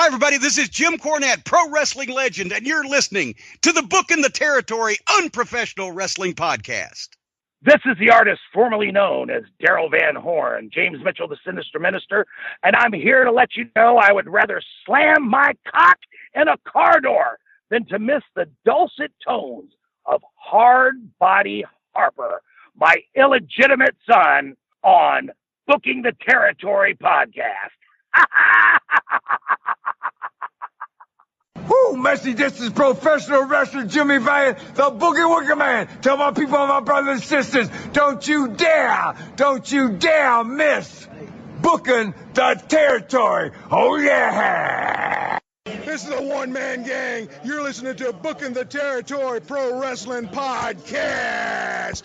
Hi, everybody. This is Jim Cornette, pro wrestling legend, and you're listening to the Book in the Territory Unprofessional Wrestling Podcast. This is the artist formerly known as Daryl Van Horn, James Mitchell, the Sinister Minister, and I'm here to let you know I would rather slam my cock in a car door than to miss the dulcet tones of Hard Body Harper, my illegitimate son, on Booking the Territory podcast. Woo, Messi, this is professional wrestler Jimmy Valiant, the Boogie Woogie Man. Tell my people and my brothers and sisters, don't you dare miss Booking the Territory. Oh, yeah. This is a one-man gang. You're listening to Booking the Territory Pro Wrestling Podcast.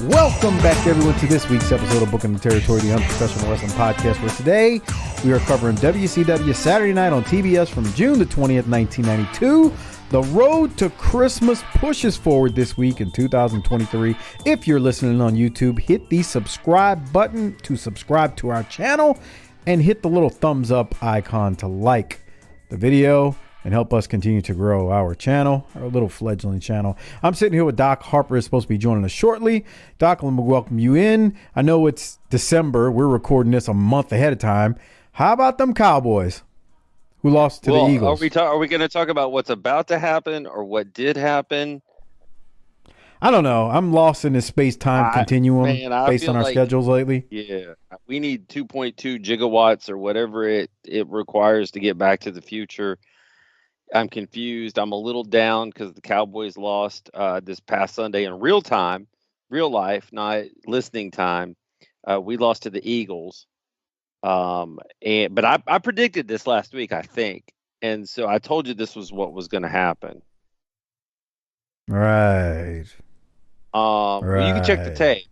Welcome back, everyone, to this week's episode of Booking the Territory, the Unprofessional Wrestling Podcast, where today we are covering WCW Saturday Night on TBS from June the 20th, 1992. The road to Christmas pushes forward this week in 2023. If you're listening on YouTube, hit the subscribe button to subscribe to our channel and hit the little thumbs up icon to like the video and help us continue to grow our channel, our little fledgling channel. I'm sitting here with Doc. Harper is supposed to be joining us shortly. Doc, let me welcome you in. I know it's December. We're recording this a month ahead of time. How about them Cowboys who lost to the Eagles? Are we going to talk about what's about to happen or what did happen? I don't know. I'm lost in this space-time continuum based on our schedules lately. Yeah. We need 2.2 gigawatts or whatever it requires to get back to the future. I'm confused. I'm a little down because the Cowboys lost this past Sunday in real time, real life, not listening time. We lost to the Eagles. But I predicted this last week, I think. And so I told you this was what was going to happen. Right. Well, you can check the tape.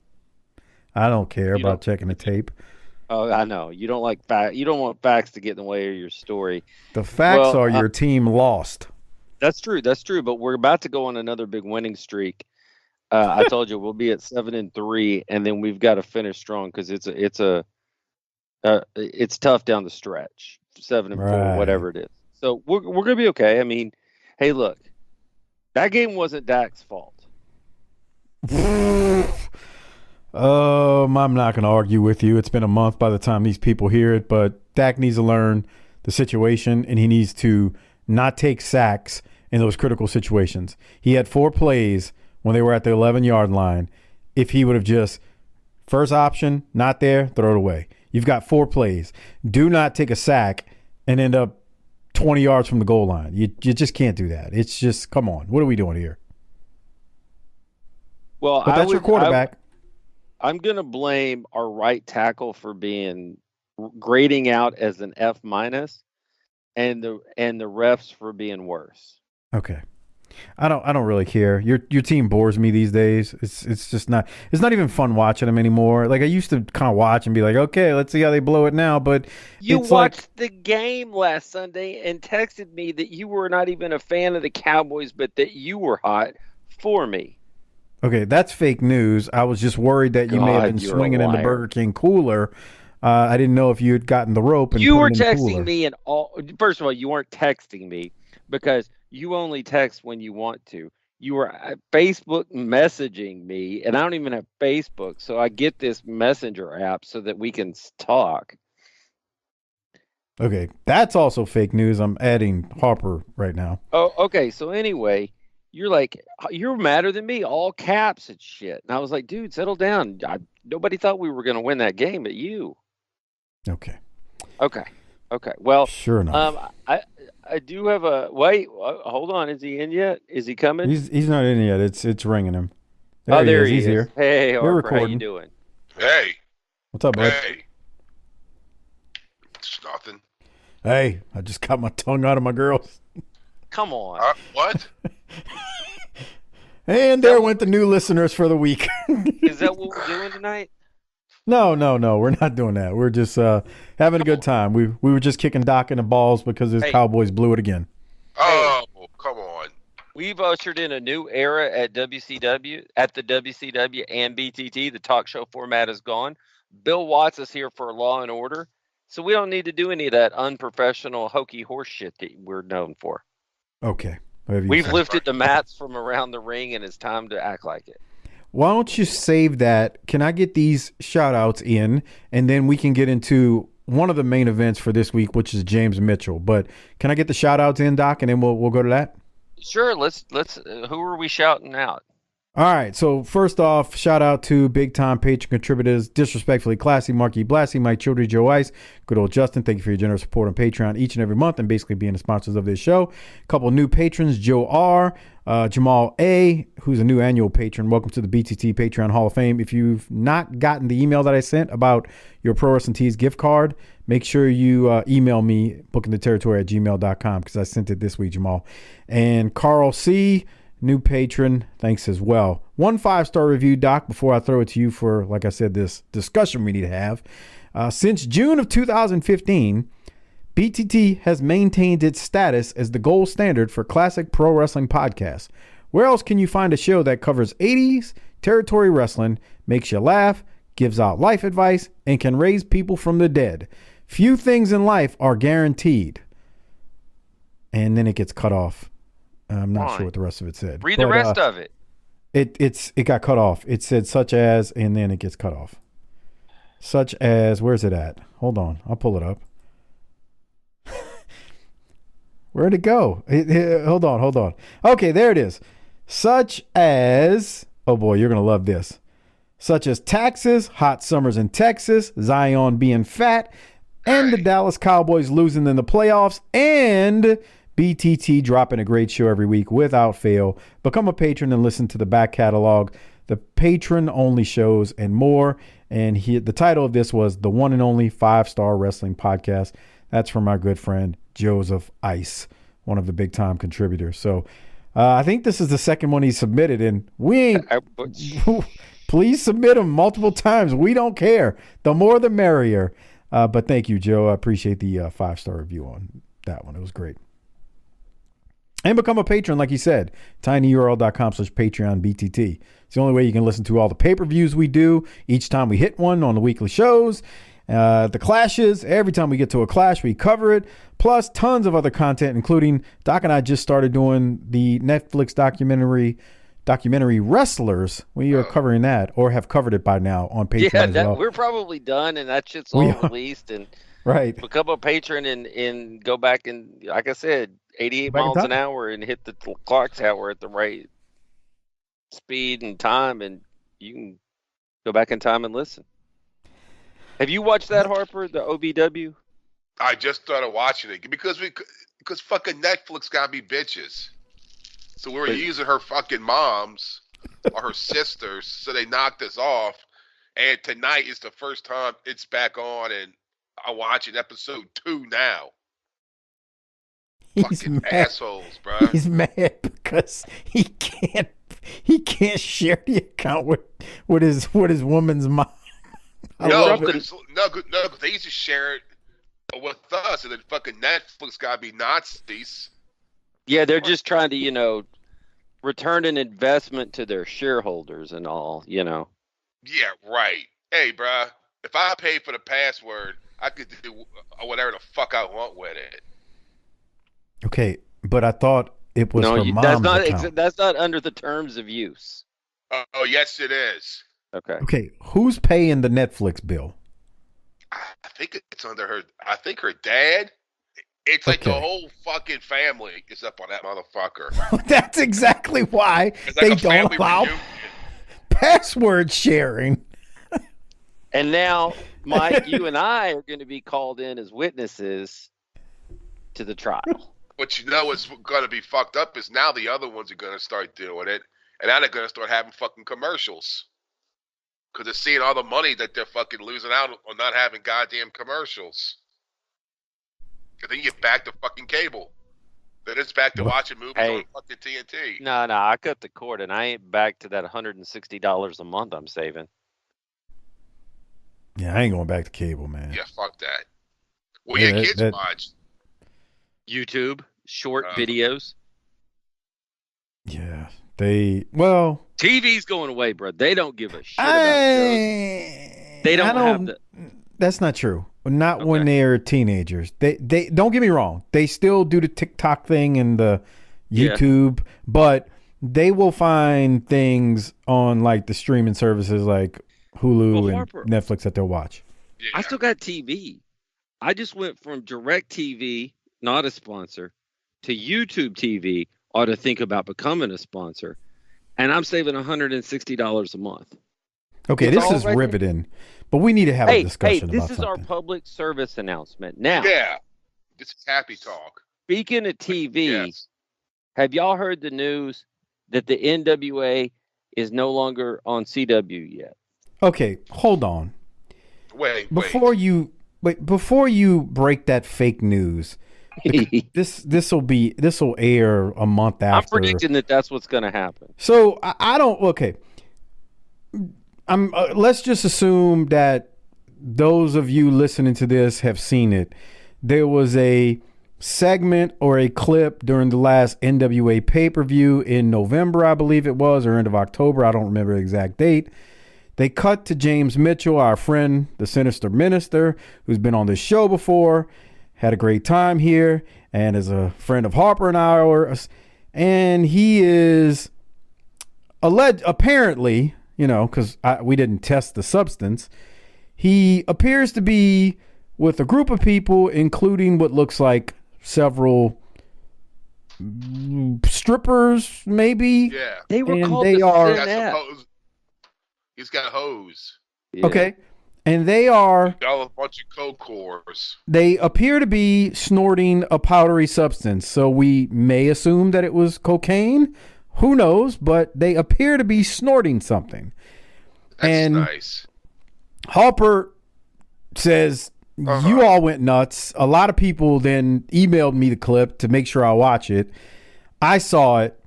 I don't care about checking the tape. Oh, I know. You don't like you don't want facts to get in the way of your story. The facts are your team lost. That's true. That's true. But we're about to go on another big winning streak. I told you we'll be at 7-3, and then we've got to finish strong because it's tough down the stretch. 7-4, whatever it is. So we're gonna be okay. I mean, hey, look, that game wasn't Dak's fault. I'm not going to argue with you. It's been a month by the time these people hear it, but Dak needs to learn the situation, and he needs to not take sacks in those critical situations. He had 4 plays when they were at the 11-yard line. If he would have just, first option, not there, throw it away. You've got 4 plays. Do not take a sack and end up 20 yards from the goal line. You just can't do that. It's just, come on. What are we doing here? Well, but that's your quarterback. I'm going to blame our right tackle for being grading out as an F-, and the refs for being worse. Okay. I don't really care. Your team bores me these days. It's just not even fun watching them anymore. Like I used to kind of watch and be like, okay, let's see how they blow it now. But you watched the game last Sunday and texted me that you were not even a fan of the Cowboys, but that you were hot for me. Okay, that's fake news. I was just worried that you may have been swinging in the Burger King cooler. I didn't know if you had gotten the rope. And you were texting me, and first of all, you weren't texting me because you only text when you want to. You were Facebook messaging me, and I don't even have Facebook, so I get this messenger app so that we can talk. Okay, that's also fake news. I'm adding Harper right now. Oh, okay. So anyway. You're like, you're madder than me, all caps and shit. And I was like, dude, settle down. Nobody thought we were going to win that game but you. Okay. Well, sure enough. I do have hold on. Is he in yet? Is he coming? He's not in yet. It's ringing him. There he is. He's here. Hey, Harper, recording. how you doing? Hey. What's up, bud? Hey. It's nothing. Hey, I just got my tongue out of my girls. Come on. What? And there went the new listeners for the week. Is that what we're doing tonight? No, we're not doing that. We're just having a good time. We were just kicking Doc in the balls because his Cowboys blew it again. Oh, come on. We've ushered in a new era at WCW, at the WCW and BTT. The talk show format is gone. Bill Watts is here for Law and Order, so we don't need to do any of that unprofessional, hokey horse shit that we're known for. Okay. We've lifted the mats from around the ring, and it's time to act like it. Why don't you save that? Can I get these shout-outs in, and then we can get into one of the main events for this week, which is James Mitchell. But can I get the shout-outs in, Doc, and then we'll go to that? Sure. Let's. Who are we shouting out? All right, so first off, shout out to big-time patron contributors, Disrespectfully Classy, Marky Blassie, Mike Childry, Joe Ice, good old Justin. Thank you for your generous support on Patreon each and every month and basically being the sponsors of this show. A couple new patrons, Joe R., Jamal A., who's a new annual patron. Welcome to the BTT Patreon Hall of Fame. If you've not gotten the email that I sent about your Pro Wrestling Tees gift card, make sure you email me, bookingtheterritory@gmail.com, because I sent it this week, Jamal. And Carl C., new patron, thanks as well. 1 5-star review, Doc, before I throw it to you for, like I said, this discussion we need to have. Since June of 2015, BTT has maintained its status as the gold standard for classic pro wrestling podcasts. Where else can you find a show that covers 80s territory wrestling, makes you laugh, gives out life advice, and can raise people from the dead? Few things in life are guaranteed. And then it gets cut off. I'm not sure what the rest of it said. Read the rest of it. It got cut off. It said such as, and then it gets cut off. Such as, where's it at? Hold on. I'll pull it up. Where'd it go? Hold on. Okay, there it is. Such as, oh boy, you're going to love this. Such as taxes, hot summers in Texas, Zion being fat, and the Dallas Cowboys losing in the playoffs, and BTT dropping a great show every week without fail. Become a patron and listen to the back catalog, the patron-only shows, and more. And the title of this was The One and Only 5-Star Wrestling Podcast. That's from our good friend Joseph Ice, one of the big-time contributors. So I think this is the second one he submitted, and we ain't... Please submit them multiple times. We don't care. The more, the merrier. But thank you, Joe. I appreciate the 5-star review on that one. It was great. And become a patron, like you said, tinyurl.com/PatreonBTT. It's the only way you can listen to all the pay-per-views we do each time we hit one on the weekly shows. The clashes, every time we get to a clash, we cover it. Plus tons of other content, including Doc and I just started doing the Netflix documentary Wrestlers. We are covering that, or have covered it by now on Patreon as well. We're probably done, and that shit's all released. And right, become a patron and go back and, like I said, 88 miles an hour and hit the clock tower at the right speed and time, and you can go back in time and listen. Have you watched that, Harper, the OBW? I just started watching it because fucking Netflix got me bitches. So we were using her fucking moms or her sisters, so they knocked us off. And tonight is the first time it's back on, and I'm watching episode 2 now. Fucking assholes, bro. He's mad because he can't share the account with his woman's mom. No, because they used to share it with us, and then fucking Netflix got to be Nazis. Yeah, they're just trying to, return an investment to their shareholders and all, Yeah, right. Hey, bro, if I pay for the password, I could do whatever the fuck I want with it. Okay, but I thought it was her mom's account. That's not under the terms of use. Oh, yes, it is. Okay, who's paying the Netflix bill? I think it's under her. I think her dad. It's like the whole fucking family is up on that motherfucker. That's exactly why they don't allow password sharing. And now, Mike, you and I are going to be called in as witnesses to the trial. But what's going to be fucked up is now the other ones are going to start doing it, and now they're going to start having fucking commercials. Because they're seeing all the money that they're fucking losing out on not having goddamn commercials. And then you get back to fucking cable. Then it's back to watching movies on fucking TNT. No, I cut the cord, and I ain't back to that $160 a month I'm saving. Yeah, I ain't going back to cable, man. Yeah, fuck that. Well, yeah, kids watch YouTube short videos. Yeah, TV's going away, bro. They don't give a shit about shows. They don't have the. That's not true. Not when they're teenagers. They don't get me wrong. They still do the TikTok thing and the YouTube, but they will find things on like the streaming services like Hulu and Netflix that they'll watch. Yeah. I still got TV. I just went from DirecTV, not a sponsor, to YouTube TV. Ought to think about becoming a sponsor, and I'm saving $160 a month. Okay, this is riveting, but we need to have a discussion about this is our public service announcement now. Yeah, this is happy talk. Speaking of TV, have y'all heard the news that the NWA is no longer on CW yet? Okay, hold on. Wait. Before you break that fake news, this will air a month after. I'm predicting that's what's going to happen. So I don't. Okay, let's just assume that those of you listening to this have seen it. There was a segment or a clip during the last NWA pay-per-view in November, I believe it was, or end of October. I don't remember the exact date. They cut to James Mitchell, our friend, the Sinister Minister, who's been on this show before, had a great time here, and is a friend of Harper and ours. And he is apparently, because we didn't test the substance, he appears to be with a group of people, including what looks like several strippers, maybe. Yeah. They were called the Sinettes. He's got a hose. Yeah. Okay. And they are got a bunch of coke cores. They appear to be snorting a powdery substance, so we may assume that it was cocaine. Who knows? But they appear to be snorting something. That's nice. Harper says, you all went nuts. A lot of people then emailed me the clip to make sure I watch it. I saw it.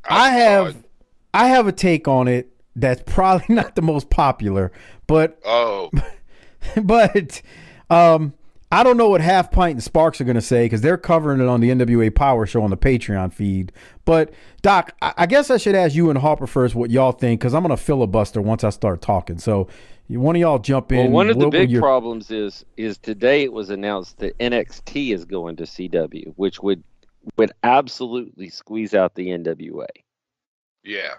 I have a take on it that's probably not the most popular, but I don't know what Half Pint and Sparks are going to say because they're covering it on the NWA Power Show on the Patreon feed. But Doc, I guess I should ask you and Harper first what y'all think because I'm going to filibuster once I start talking. So one of y'all jump in. Well, one of the big problems is today it was announced that NXT is going to CW, which would absolutely squeeze out the NWA. Yeah,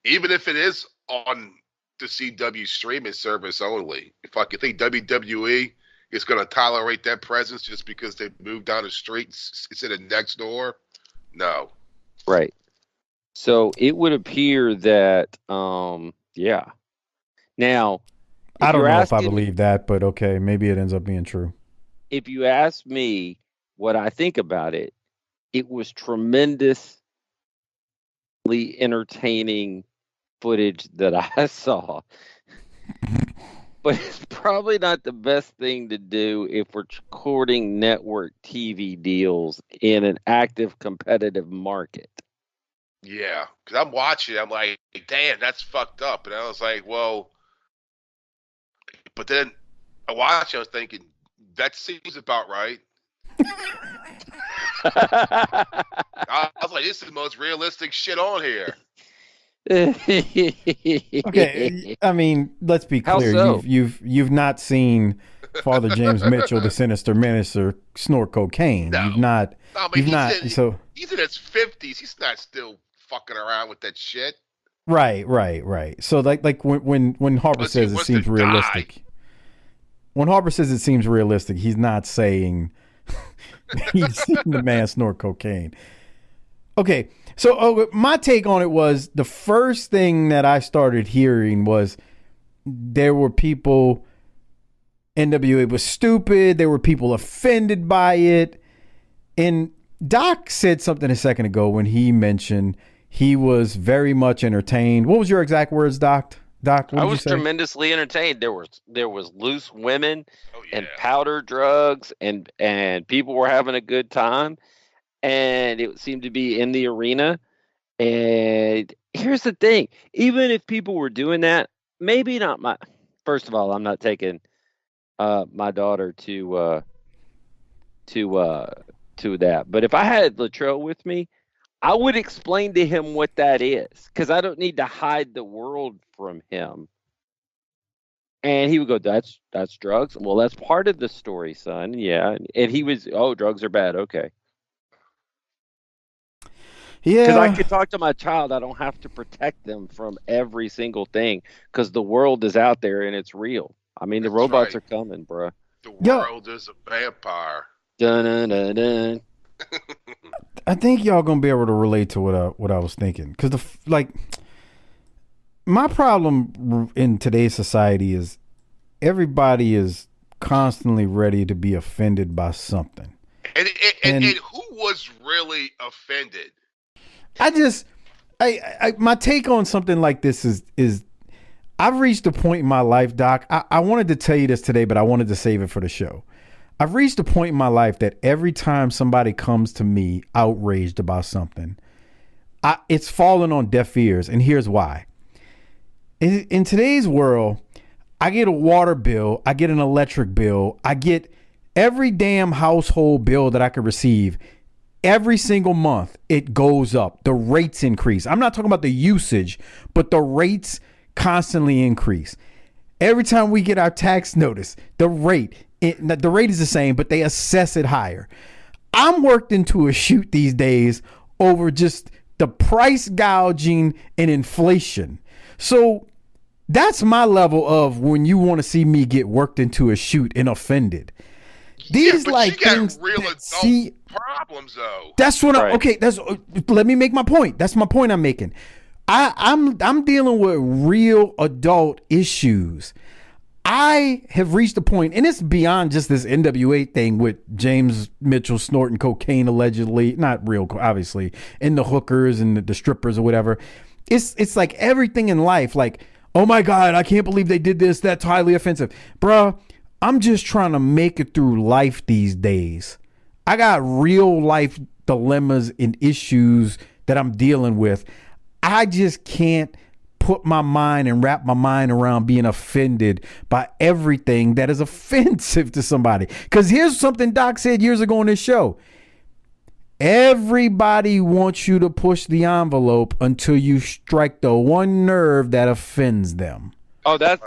even if it is on the CW streaming service only. If I could think WWE is going to tolerate that presence just because they moved down the street instead of next door, no. Right. So it would appear that, yeah. Now, I don't know if I believe that, but okay, maybe it ends up being true. If you ask me what I think about it, it was tremendously entertaining footage that I saw. But it's probably not the best thing to do if we're courting network TV deals in an active competitive market. Yeah, because I'm watching, I'm like, damn, that's fucked up. And I was like, well, but then I watched, I was thinking, that seems about right. I was like, this is the most realistic shit on here. Okay, I mean, let's be clear. So? You've not seen Father James Mitchell, the Sinister Minister, snort cocaine. No. You've not. No, he's in his 50s. He's not still fucking around with that shit. Right. So like when Harper says it seems realistic. When Harper says it seems realistic, he's not saying he's seen the man snort cocaine. Okay. So my take on it was the first thing that I started hearing was there were people, NWA was stupid. There were people offended by it. And Doc said something a second ago when he mentioned he was very much entertained. What was your exact words, Doc? Doc, what did you say? Tremendously entertained. There was loose women and powder drugs and people were having a good time. And it seemed to be in the arena. And here's the thing. Even if people were doing that, maybe not first of all, I'm not taking my daughter to that. But if I had Latrell with me, I would explain to him what that is, because I don't need to hide the world from him. And he would go, that's drugs. Well, that's part of the story, son. Yeah. And he was, oh, drugs are bad. Okay. Yeah. Because I could talk to my child. I don't have to protect them from every single thing, because the world is out there and it's real. I mean, the robots are coming, bro. The world is a vampire. Dun, dun, dun, dun. I think y'all gonna be able to relate to what I was thinking, because my problem in today's society is everybody is constantly ready to be offended by something. And who was really offended? My take on something like this is I've reached a point in my life, Doc. I wanted to tell you this today, but I wanted to save it for the show. I've reached a point in my life that every time somebody comes to me outraged about something, it's fallen on deaf ears, and here's why. In today's world, I get a water bill, I get an electric bill, I get every damn household bill that I could receive. Every single month, it goes up. The rates increase. I'm not talking about the usage, but the rates constantly increase. Every time we get our tax notice, the rate is the same, but they assess it higher. I'm worked into a shoot these days over just the price gouging and inflation. So that's my level of when you want to see me get worked into a shoot and offended. These things real adult problems though. That's what let me make my point. That's my point I'm making. I'm dealing with real adult issues. I have reached a point, and it's beyond just this NWA thing with James Mitchell snorting cocaine allegedly, not real, obviously, and the hookers and the strippers or whatever. It's like everything in life, like, oh my God, I can't believe they did this. That's highly offensive. Bruh, I'm just trying to make it through life these days. I got real life dilemmas and issues that I'm dealing with. I just can't put my mind and wrap my mind around being offended by everything that is offensive to somebody. Because here's something Doc said years ago on this show. Everybody wants you to push the envelope until you strike the one nerve that offends them. Oh, that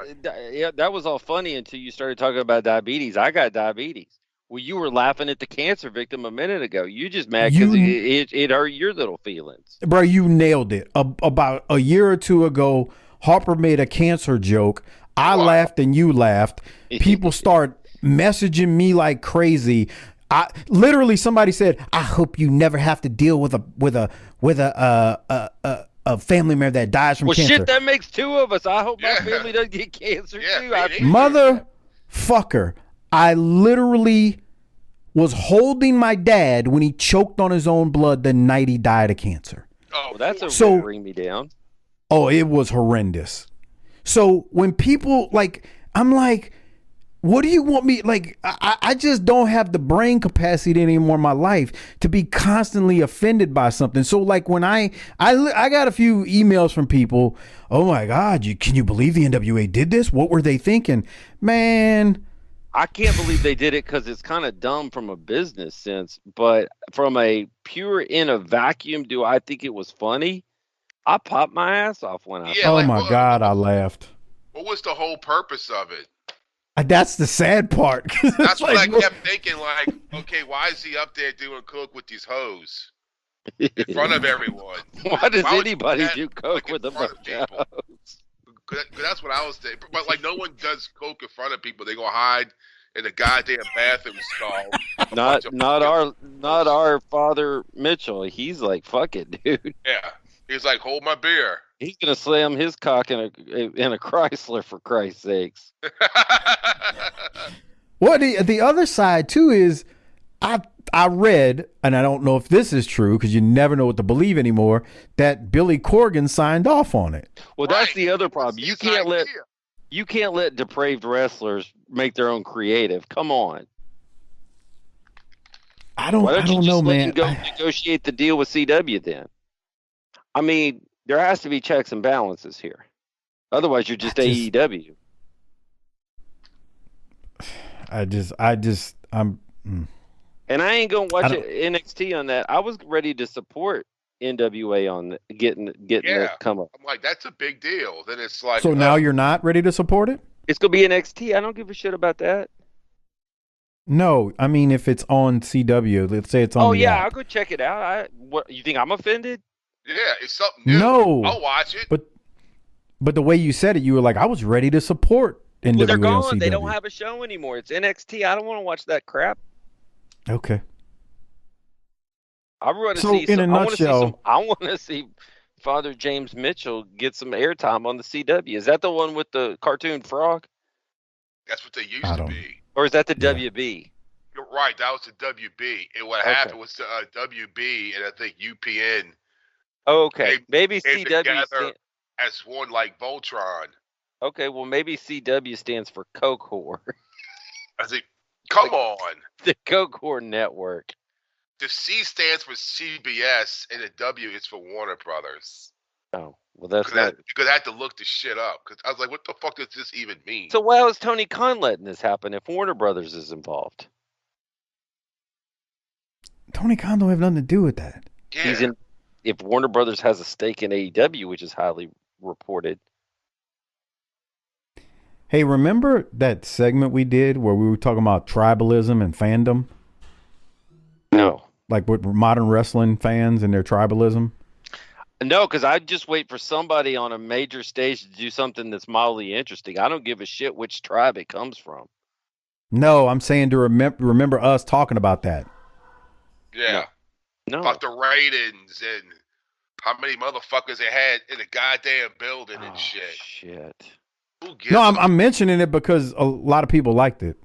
was all funny until you started talking about diabetes. I got diabetes. Well, you were laughing at the cancer victim a minute ago. You just mad because it hurt your little feelings. Bro, you nailed it. About a year or two ago, Harper made a cancer joke. I laughed and you laughed. People start messaging me like crazy. Literally somebody said, "I hope you never have to deal with a family member that dies from cancer." Well, shit, that makes two of us. I hope my family doesn't get cancer too. Motherfucker, I literally was holding my dad when he choked on his own blood the night he died of cancer. Oh, that's bring me down. Oh, it was horrendous. So when people I'm like, what do you want me, I just don't have the brain capacity anymore in my life to be constantly offended by something. So when I got a few emails from people, oh my God, can you believe the NWA did this? What were they thinking? Man, I can't believe they did it because it's kind of dumb from a business sense, but from a pure in a vacuum, do I think it was funny? I popped my ass off when I saw it. Oh my God, I laughed. What was the whole purpose of it? That's the sad part. That's what I kept thinking, okay, wwhy is he up there doing coke with these hoes in front of everyone? Why does anybody do coke with a bunch of hoes? That's what I was thinking. But no one does coke in front of people. They go hide in the goddamn bathroom stall. Not our father Mitchell. He's like, fuck it, dude. Yeah. He's like, hold my beer. He's gonna slam his cock in a Chrysler, for Christ's sakes. Well, the other side too is I read, and I don't know if this is true because you never know what to believe anymore, that Billy Corgan signed off on it. Well, that's the other problem. You can't let depraved wrestlers make their own creative. Come on. I don't know, man. Go negotiate the deal with CW then. I mean, there has to be checks and balances here. Otherwise, you're just AEW. I'm. And I ain't gonna watch NXT on that. I was ready to support NWA on getting that come up. I'm like, that's a big deal. Then it's like, So now you're not ready to support it? It's gonna be NXT. I don't give a shit about that. No, I mean if it's on CW, let's say it's on. I'll go check it out. What you think I'm offended? Yeah, it's something new. No, I'll watch it. But the way you said it, you were like, I was ready to support NWA. Well, they're gone. On CW. They don't have a show anymore. It's NXT. I don't want to watch that crap. Okay. I want to So, see. in a nutshell, I want to see Father James Mitchell get some airtime on the CW. Is that the one with the cartoon frog? That's what they used to be. Or is that the WB? You're right. That was the WB. And what happened was the WB and I think UPN. Oh, okay. Maybe CW as one like Voltron. Okay, well maybe CW stands for Coke Whore. I think, come on. The Coke Whore Network. The C stands for CBS and the W is for Warner Brothers. Oh, well that's not... Because I had to look the shit up. Because I was like, what the fuck does this even mean? So why is Tony Khan letting this happen if Warner Brothers is involved? Tony Khan don't have nothing to do with that. Yeah. If Warner Brothers has a stake in AEW, which is highly reported. Hey, remember that segment we did where we were talking about tribalism and fandom? No. Like with modern wrestling fans and their tribalism? No, because I just wait for somebody on a major stage to do something that's mildly interesting. I don't give a shit which tribe it comes from. No, I'm saying to remember us talking about that. Yeah. No. About the ratings and how many motherfuckers they had in the goddamn building and shit. Who gives I'm mentioning it because a lot of people liked it.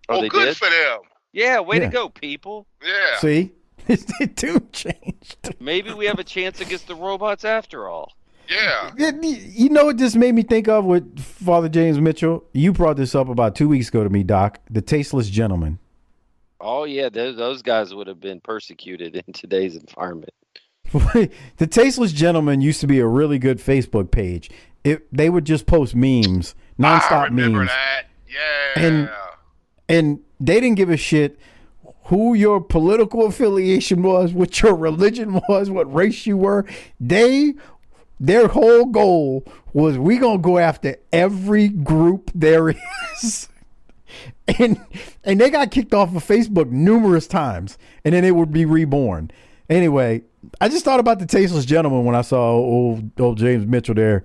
Oh, they good did? for them. Yeah, way to go, people. Yeah. See? It too changed. Maybe we have a chance against the robots after all. Yeah. You know what this made me think of with Father James Mitchell? You brought this up about 2 weeks ago to me, Doc. The Tasteless Gentleman. Oh, yeah, those guys would have been persecuted in today's environment. The Tasteless Gentleman used to be a really good Facebook page. They would just post memes, nonstop I remember memes. That. Yeah. And they didn't give a shit who your political affiliation was, what your religion was, what race you were. Their whole goal was we gonna go after every group there is. And they got kicked off of Facebook numerous times, and then it would be reborn. Anyway, I just thought about the Tasteless Gentleman when I saw old James Mitchell there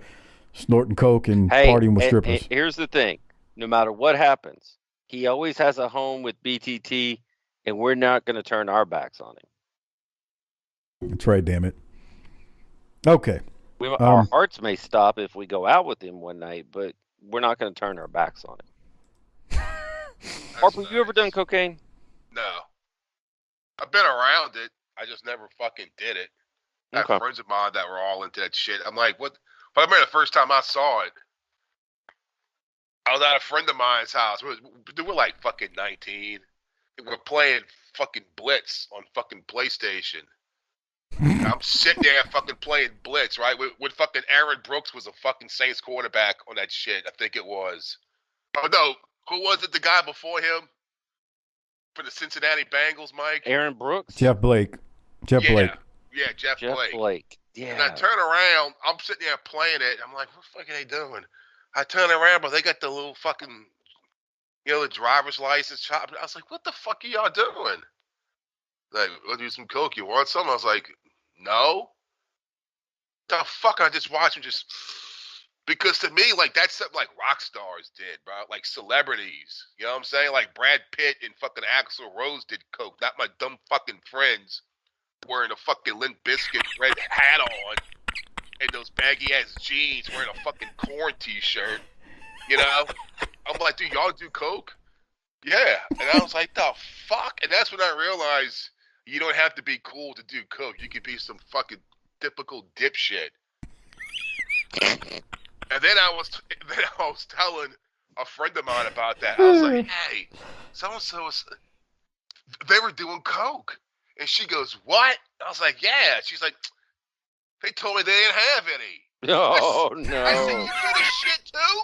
snorting coke and partying with strippers. Here's the thing. No matter what happens, he always has a home with BTT, and we're not going to turn our backs on him. That's right, damn it. Okay. Our hearts may stop if we go out with him one night, but we're not going to turn our backs on him. Harper, you ever done cocaine? No. I've been around it. I just never fucking did it. I have friends of mine that were all into that shit. I'm like, what? But I remember the first time I saw it, I was at a friend of mine's house. We're like fucking 19. We're playing fucking Blitz on fucking PlayStation. I'm sitting there fucking playing Blitz, right? With fucking Aaron Brooks was a fucking Saints quarterback on that shit. I think it was. Oh, no. Who was it? The guy before him? For the Cincinnati Bengals, Mike? Aaron Brooks? Jeff Blake. Yeah, Jeff Blake. Yeah. And I turn around. I'm sitting there playing it. I'm like, what the fuck are they doing? I turn around, but they got the little fucking, the driver's license chop. I was like, what the fuck are y'all doing? Like, we'll do some coke. You want some? I was like, no. The fuck? I just watch them just... Because to me, like, that's something like rock stars did, bro. Like celebrities. You know what I'm saying? Like Brad Pitt and fucking Axl Rose did coke. Not my dumb fucking friends wearing a fucking Limp Bizkit red hat on and those baggy ass jeans wearing a fucking Korn t-shirt. You know? I'm like, dude, y'all do coke? Yeah. And I was like, the fuck? And that's when I realized you don't have to be cool to do coke. You could be some fucking typical dipshit. And then I was telling a friend of mine about that. I was like, hey, so-and-so they were doing coke. And she goes, what? I was like, yeah. She's like, they told me they didn't have any. Oh, no. I said, you do this shit too?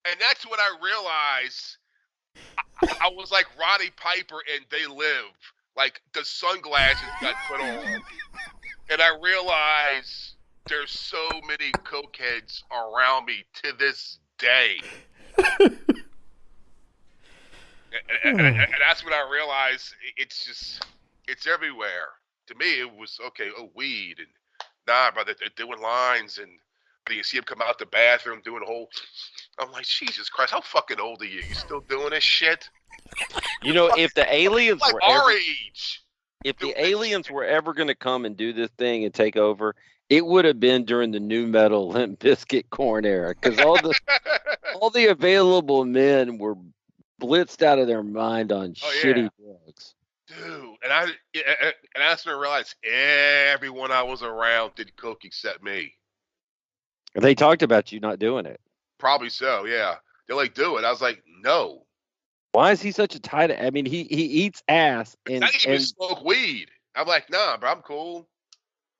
And that's when I realized I was like Roddy Piper and They Live. Like, the sunglasses got put on. And I realized there's so many cokeheads around me to this day. and that's when I realized it's everywhere. To me, it was, okay, weed. And nah, brother, they're doing lines. And you see him come out the bathroom doing the whole... I'm like, Jesus Christ, how fucking old are you? You still doing this shit? You know, if the aliens like were our ever, age. if the aliens were ever going to come and do this thing and take over, it would have been during the new metal Limp Bizkit Corn era, because all the available men were blitzed out of their mind on shitty drugs. Dude, and that's when I realized everyone I was around did coke except me. They talked about you not doing it. Probably so, yeah. They're like, do it. I was like, no. Why is he such a tight? I mean, he eats ass and I didn't even smoke weed. I'm like, nah, bro, I'm cool.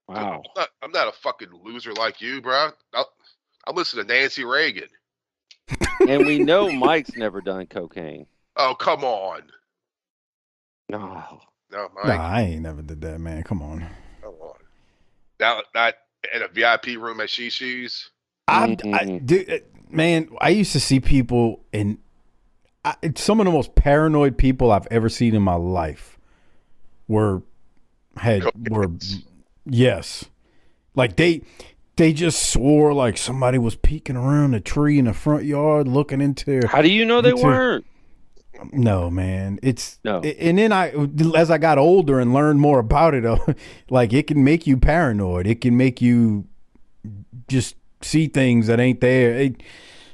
Wow. I'm not a fucking loser like you, bro. I'll listen to Nancy Reagan. And we know Mike's never done cocaine. Oh, come on. No, Mike. Nah, I ain't never did that, man. Come on. Come on. Not in a VIP room at Shishi's. Dude, man, I used to see people, and some of the most paranoid people I've ever seen in my life were yes, like they just swore like somebody was peeking around a tree in the front yard looking into. How do you know they weren't? No, man, it's no. And then as I got older and learned more about it, like it can make you paranoid. It can make you just see things that ain't there.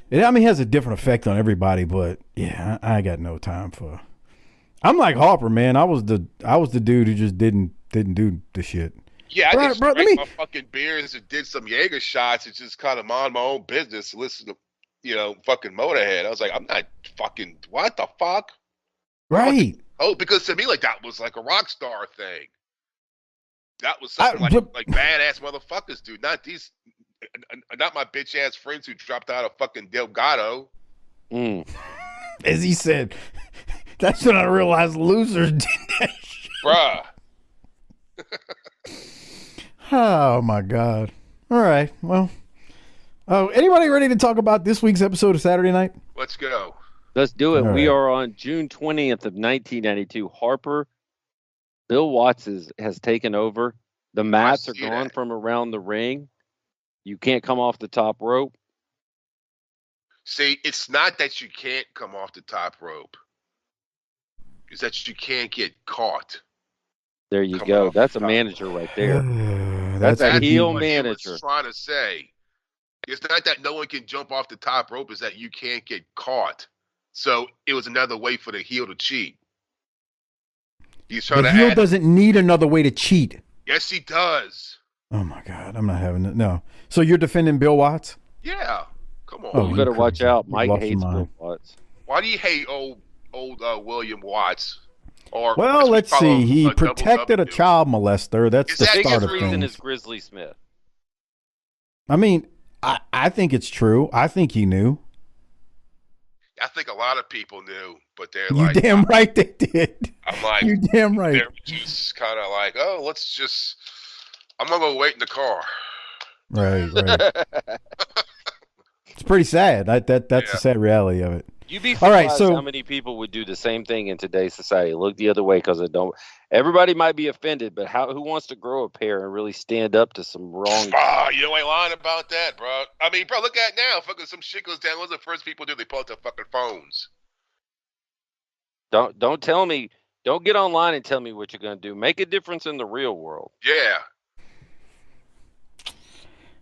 It has a different effect on everybody, but yeah, I got no time for. I'm like Harper, man. I was the dude who just didn't do the shit. Yeah, I just drank my fucking beers and did some Jaeger shots and just kind of mind my own business. Listen to, fucking Motorhead. I was like, I'm not fucking, what the fuck? Right. Because to me, like, that was like a rock star thing. That was something like badass motherfuckers, dude. Not my bitch ass friends who dropped out of fucking Delgado. As he said, that's when I realized losers did that shit. Bruh. Oh my God. All right. Well, anybody ready to talk about this week's episode of Saturday Night? Let's go. Let's do it. All We right. are on June 20th of 1992. Harper, Bill Watts has taken over. The mats are gone from around the ring. You can't come off the top rope. See, it's not that you can't come off the top rope. It's that you can't get caught. There you go. That's a manager right there. That's a heel manager. Was trying to say, it's not that no one can jump off the top rope. It's that you can't get caught. So it was another way for the heel to cheat. He's trying the to. heel doesn't need another way to cheat. Yes, he does. Oh my God, I'm not having it. No. So you're defending Bill Watts? Yeah. Come on. Oh, you better watch out. Mike hates Bill Watts. Why do you hate old William Watts? Well, let's see. He protected a child molester. That's the start of things. The reason is Grizzly Smith. I mean, I think it's true. I think he knew. I think a lot of people knew, but they're like, you damn right they did. I'm like, you damn right. They're just kind of like, oh, I'm gonna go wait in the car. Right. It's pretty sad. That's the sad reality of it. You'd be surprised how many people would do the same thing in today's society. Look the other way because it don't. Everybody might be offended, but who wants to grow a pair and really stand up to some wrong? You ain't lying about that, bro. I mean, bro, look at it now. Fucking some shit goes down. What's the first people do? They pull out their fucking phones. Don't tell me. Don't get online and tell me what you're gonna do. Make a difference in the real world. Yeah.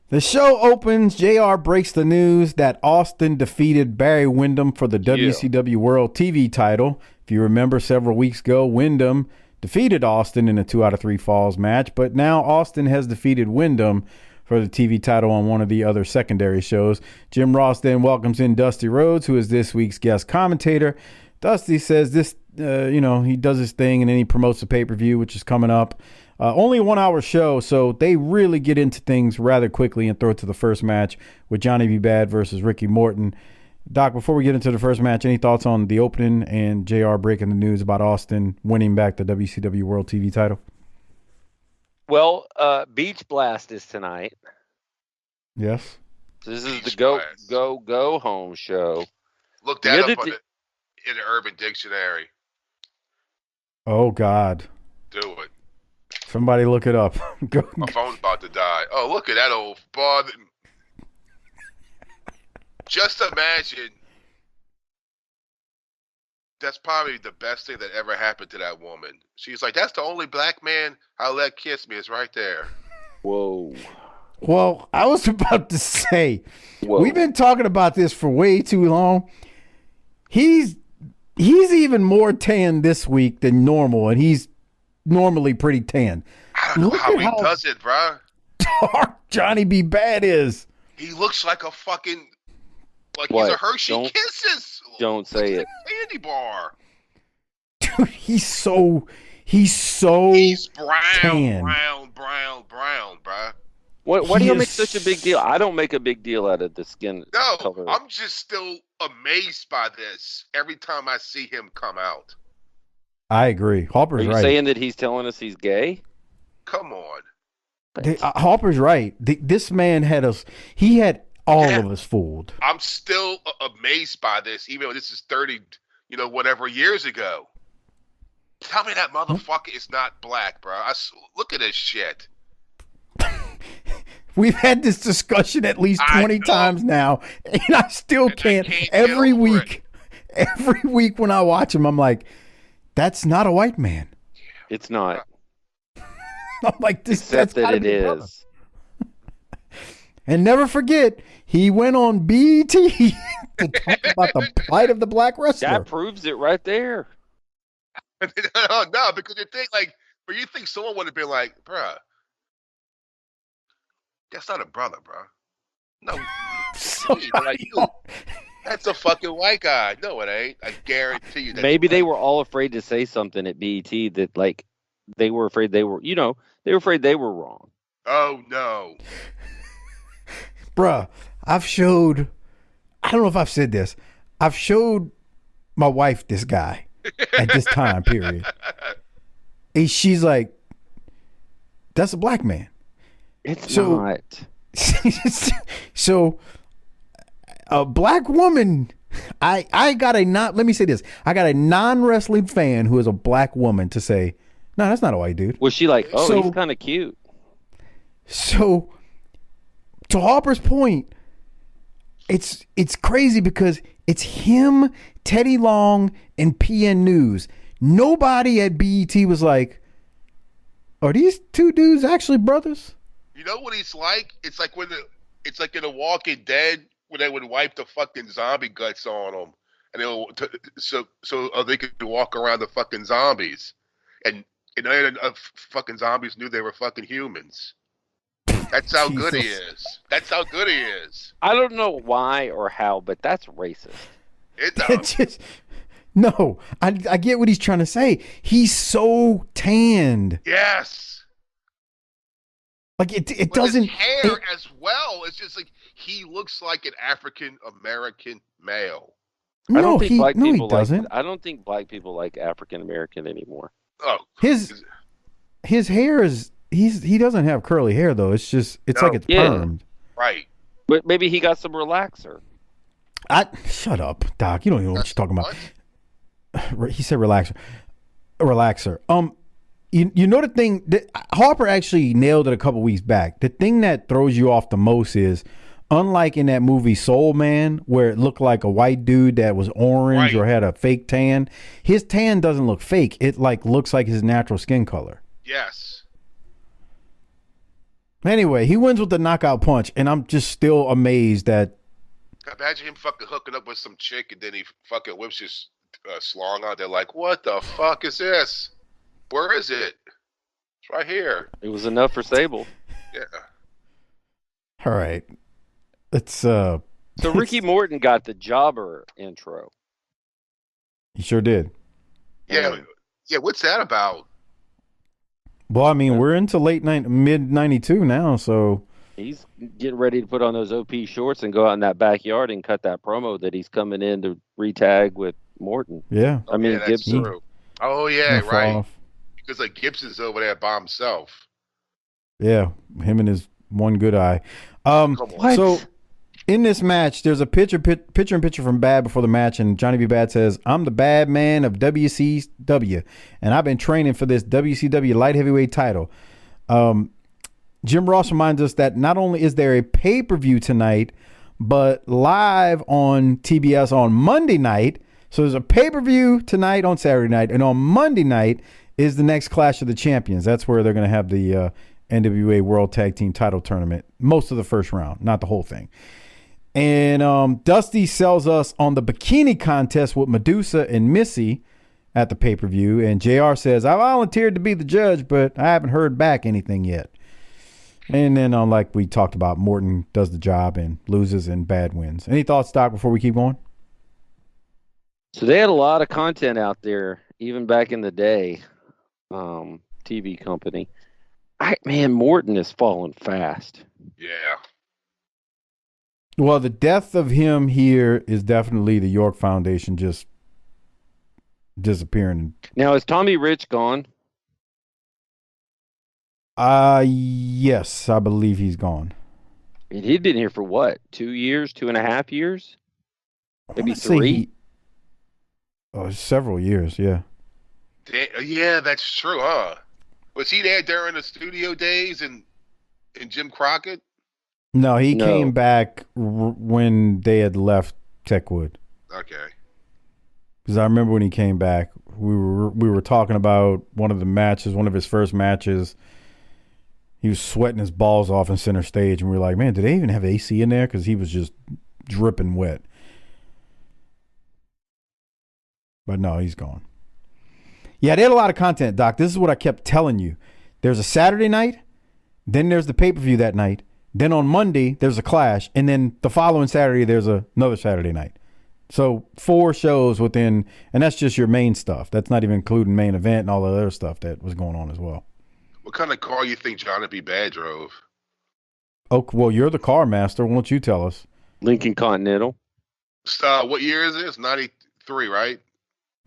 The show opens. JR breaks the news that Austin defeated Barry Windham for the WCW World TV title. If you remember, several weeks ago, Windham defeated Austin in a 2 out of 3 falls match, but now Austin has defeated Windham for the TV title on one of the other secondary shows. Jim Ross then welcomes in Dusty Rhodes, who is this week's guest commentator. Dusty says this, he does his thing and then he promotes the pay-per-view, which is coming up. Only a 1 hour show, so they really get into things rather quickly and throw it to the first match with Johnny B. Bad versus Ricky Morton. Doc, before we get into the first match, any thoughts on the opening and JR breaking the news about Austin winning back the WCW World TV title? Well, Beach Blast is tonight. Yes. This is Beach the Blast. go home show. Look that up in the Urban Dictionary. Oh, God. Do it. Somebody look it up. Go. My phone's about to die. Oh, look at that old boy. Just imagine. That's probably the best thing that ever happened to that woman. She's like, that's the only black man I'll let kiss me. It's right there. Whoa. Well, I was about to say, Whoa. we've been talking about this for way too long. He's even more tan this week than normal, and he's normally pretty tan. I don't know Look how at he does it, bro. dark Johnny B. Bad is. He looks like a fucking, like What? he's a Hershey Don't- Kisses. Don't say it. Candy bar. Dude, he's so He's brown, tan. brown, bro. Why do He you make is- such a big deal? I don't make a big deal out of the skin No, color. I'm just still amazed by this every time I see him come out. I agree. Are Harper's you right. saying that he's telling us he's gay? Come on. Harper's right. This man had us. He had all Yeah. of us fooled. I'm still amazed by this, even though this is 30, whatever years ago. Tell me that motherfucker is not black, bro. Look at this shit. We've had this discussion at least I 20 know. times now, and I still can't. can't get Every over week when I watch him, I'm like, that's not a white man. It's not. I'm like, this. Except that's that gotta it be brother. is. And never forget, he went on BET to talk about the plight of the black wrestler. That proves it right there. No, because you think someone would have been like, bruh, that's not a brother, bro. No, that's a fucking white guy. No, it ain't. I guarantee you. Maybe they were all afraid to say something at BET that, like, they were afraid they were, they were afraid they were wrong. Oh no. Bruh, I don't know if I've said this. I've showed my wife this guy at this time period. And she's like, that's a black man. It's So- not. So a black woman, let me say this. I got a non-wrestling fan who is a black woman to say, no, that's not a white dude. Was she like, oh, So- he's kind of cute? So to Harper's point, it's crazy because it's him, Teddy Long, and PN News. Nobody at BET was like, are these two dudes actually brothers? You know what he's like? It's like it's like in The Walking Dead when they would wipe the fucking zombie guts on them, and so they could walk around the fucking zombies, and fucking zombies knew they were fucking humans. That's how good he Jesus. is. That's how good he is. I don't know why or how, but that's racist. No, I get what he's trying to say. He's so tanned. Yes. Like it But doesn't. his hair as well. It's just like he looks like an African American male. I don't think he doesn't. I don't think black people like African American anymore. Oh, His hair is he doesn't have curly hair though. It's just No. like it's Yeah. permed. right. But maybe he got some relaxer. Shut up, Doc. You don't even know what you're talking about. What? He said relaxer. You know the thing that Harper actually nailed it a couple weeks back. The thing that throws you off the most is, unlike in that movie Soul Man, where it looked like a white dude that was orange Right. or had a fake tan, his tan doesn't look fake. It looks like his natural skin color. Yes. Anyway, he wins with the knockout punch, and I'm just still amazed that Imagine him fucking hooking up with some chick and then he fucking whips his slong out. They're like, what the fuck is this? Where is it? It's right here. It was enough for Sable. Yeah. all right. It's So Ricky Morton got the jobber intro. he sure did. Yeah. Yeah. What's that about? Well, I mean, we're into mid '92 now, so He's getting ready to put on those OP shorts and go out in that backyard and cut that promo that he's coming in to re-tag with Morton. Yeah. I mean, that's Gibson. true. Oh, yeah, Fall right. off. Because like Gibson's over there by himself. Yeah, him and his one good eye. So in this match, there's a picture-in-picture from Bad before the match, and Johnny B. Bad says, "I'm the bad man of WCW, and I've been training for this WCW light heavyweight title." Jim Ross reminds us that not only is there a pay-per-view tonight, but live on TBS on Monday night. So there's a pay-per-view tonight on Saturday night, and on Monday night is the next Clash of the Champions. That's where they're going to have the NWA World Tag Team Title Tournament, most of the first round, not the whole thing. And Dusty sells us on the bikini contest with Medusa and Missy at the pay-per-view. And JR says, "I volunteered to be the judge, but I haven't heard back anything yet." And then, like we talked about, Morton does the job and loses and Bad wins. Any thoughts, Doc, before we keep going? So they had a lot of content out there, even back in the day, TV company. Morton is falling fast. Yeah. Well, the death of him here is definitely the York Foundation just disappearing. Now, is Tommy Rich gone? Yes, I believe he's gone. And he'd been here for what? 2 years, 2.5 years? Maybe 3? Several years, yeah. Yeah, that's true, huh? Was he there during the studio days and Jim Crockett? No, he came back when they had left Techwood. Okay. Because I remember when he came back, we were talking about one of the matches, one of his first matches. He was sweating his balls off in center stage, and we were like, "Man, did they even have AC in there?" Because he was just dripping wet. But no, he's gone. Yeah, they had a lot of content, Doc. This is what I kept telling you. There's a Saturday night, then there's the pay-per-view that night, then on Monday there's a Clash, and then the following Saturday there's another Saturday night. So 4 shows within, and that's just your main stuff. That's not even including main event and all the other stuff that was going on as well. What kind of car you think Johnny B. Bad drove? Oh, well, you're the car master. Why don't you tell us? Lincoln Continental. What year is this? 93, right?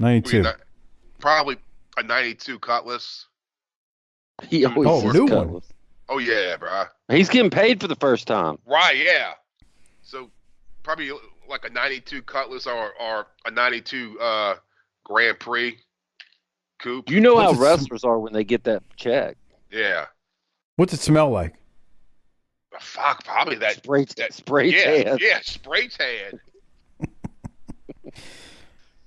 92. Probably a 92 Cutlass. He always new one. Oh, yeah, bro. He's getting paid for the first time. Right, yeah. So probably like a 92 Cutlass or a 92 Grand Prix coupe. You know how wrestlers are when they get that check. Yeah. What's it smell like? Fuck, probably that spray tan. Yeah, spray tan.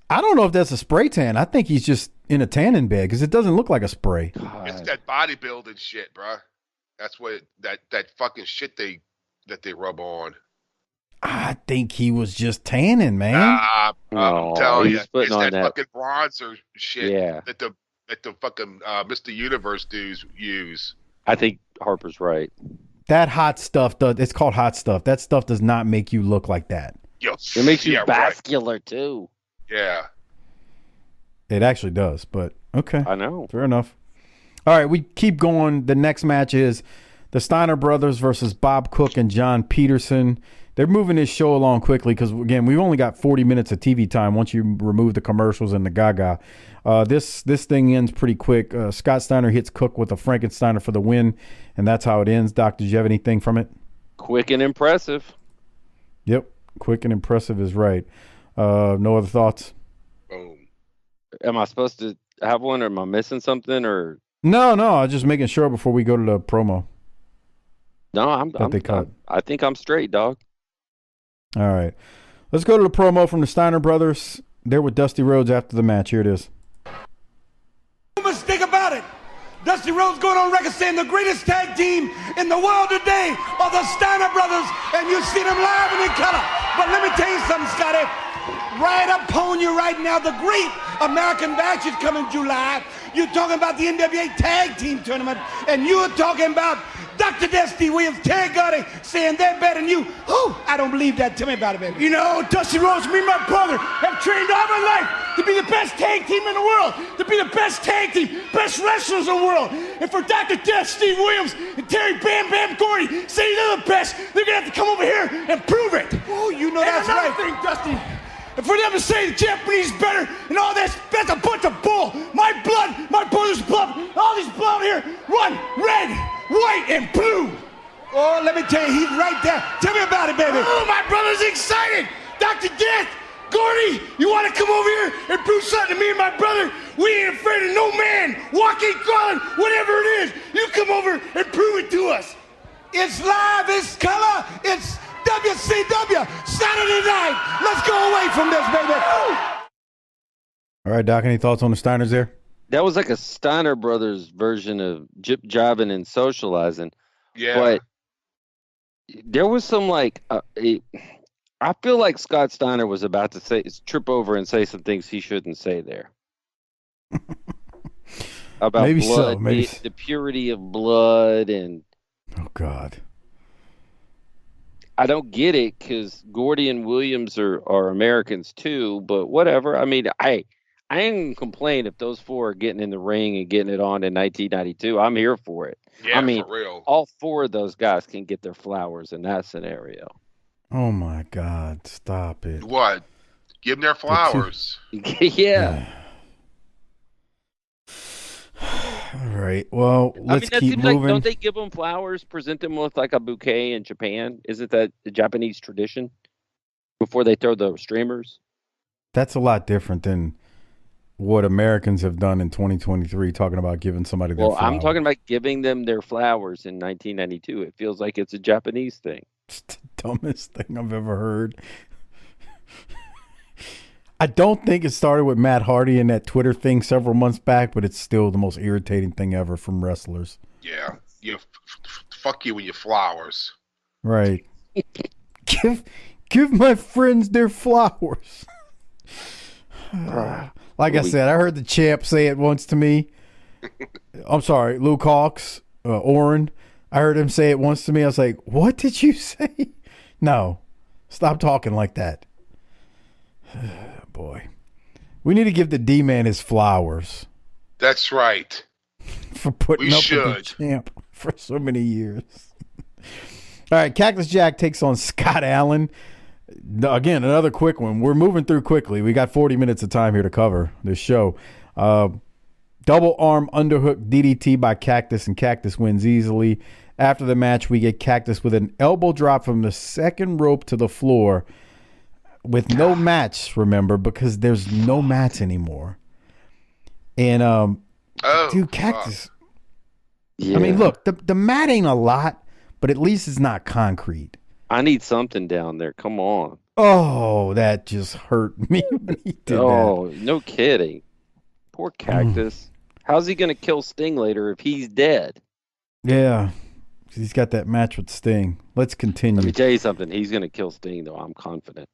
I don't know if that's a spray tan. I think he's just in a tanning bed because it doesn't look like a spray. God. It's that bodybuilding shit, bro. That's what that fucking shit they rub on. I think he was just tanning, man. I'm telling you, it's that that fucking bronzer shit Yeah. that the fucking Mr. Universe dudes use. I think Harper's right. That hot stuff it's called hot stuff. That stuff does not make you look like that. Yo, It makes you yeah, vascular too. Right. Yeah. It actually does, but okay. I know. Fair enough. All right, we keep going. The next match is the Steiner brothers versus Bob Cook and John Peterson. They're moving this show along quickly because, again, we've only got 40 minutes of TV time once you remove the commercials and the gaga. This thing ends pretty quick. Scott Steiner hits Cook with a Frankensteiner for the win, and that's how it ends. Doc, did you have anything from it? Quick and impressive. Yep, quick and impressive is right. No other thoughts? Boom. Am I supposed to have one, or am I missing something? Or No, I was just making sure before we go to the promo. no, I think I'm straight, dog. All right. Let's go to the promo from the Steiner brothers. They're with Dusty Rhodes after the match. Here it is. No mistake about it. Dusty Rhodes going on record saying the greatest tag team in the world today are the Steiner brothers, and you see them live and in color. But let me tell you something, Scotty. Right upon you right now, the great American Bash is coming July. You're talking about the NWA Tag Team Tournament, and you're talking about Dr. Dusty Williams, Terry Gutty saying they're better than you. Oh, I don't believe that. Tell me about it, baby. You know, Dusty Rhodes, me and my brother have trained all my life to be the best tag team in the world, to be the best tag team, best wrestlers in the world. And for Dr. Death, Steve Williams, and Terry Bam Bam Gordy, say they're the best, they're going to have to come over here and prove it. Oh, you know And that's another right. thing, Dusty, and for them to say the Japanese better and all that's a bunch of bull. My blood, my brother's blood, all these blood here run red, white, and blue. Oh, let me tell you, he's right there. Tell me about it, baby. Oh, my brother's excited. Dr. Death, Gordy, you want to come over here and prove something to me and my brother? We ain't afraid of no man, walking, crawling, whatever it is. You come over and prove it to us. It's live, it's color, it's WCW Saturday Night. Let's go away from this, baby. All right, Doc, any thoughts on the Steiners there? That was like a Steiner Brothers version of jip jobbing and socializing. Yeah. But there was some I feel like Scott Steiner was about to trip over and say some things he shouldn't say there. About Maybe blood, so, maybe. the purity of blood, and Oh, God. I don't get it because Gordy and Williams are Americans too, but whatever. I mean, I ain't gonna complain if those four are getting in the ring and getting it on in 1992. I'm here for it. Yeah, I mean, for real. all four of those guys can get their flowers in that scenario. Oh, my God. Stop it. What? Give them their flowers. Yeah. All right. Well, let's that keep seems moving. like, don't they give them flowers, present them with like a bouquet in Japan? Isn't that the Japanese tradition before they throw the streamers? That's a lot different than what Americans have done in 2023, talking about giving somebody their Well, I'm flowers. talking about giving them their flowers in 1992. It feels like it's a Japanese thing. It's the dumbest thing I've ever heard. I don't think it started with Matt Hardy and that Twitter thing several months back, but it's still the most irritating thing ever from wrestlers. Yeah. Fuck you with your flowers. Right. give my friends their flowers. Like I said, I heard the champ say it once to me. I'm sorry, Luke Hawks, Oren. I heard him say it once to me. I was like, what did you say? No, stop talking like that. Boy, we need to give the D-man his flowers That's right. for putting We up with the should. champ for so many years. All right, Cactus Jack takes on Scott Allen. Again, another quick one. We're moving through quickly. We got 40 minutes of time here to cover this show. Double arm underhook DDT by Cactus, and Cactus wins easily. After the match, we get Cactus with an elbow drop from the second rope to the floor with no mats, remember, because there's no mats anymore. And, dude, Cactus. Yeah. I mean, look, the mat ain't a lot, but at least it's not concrete. I need something down there. Come on. Oh, that just hurt me when he did that. No kidding. Poor Cactus. How's he going to kill Sting later if he's dead? Yeah, he's got that match with Sting. Let's continue. Let me tell you something. He's going to kill Sting, though. I'm confident.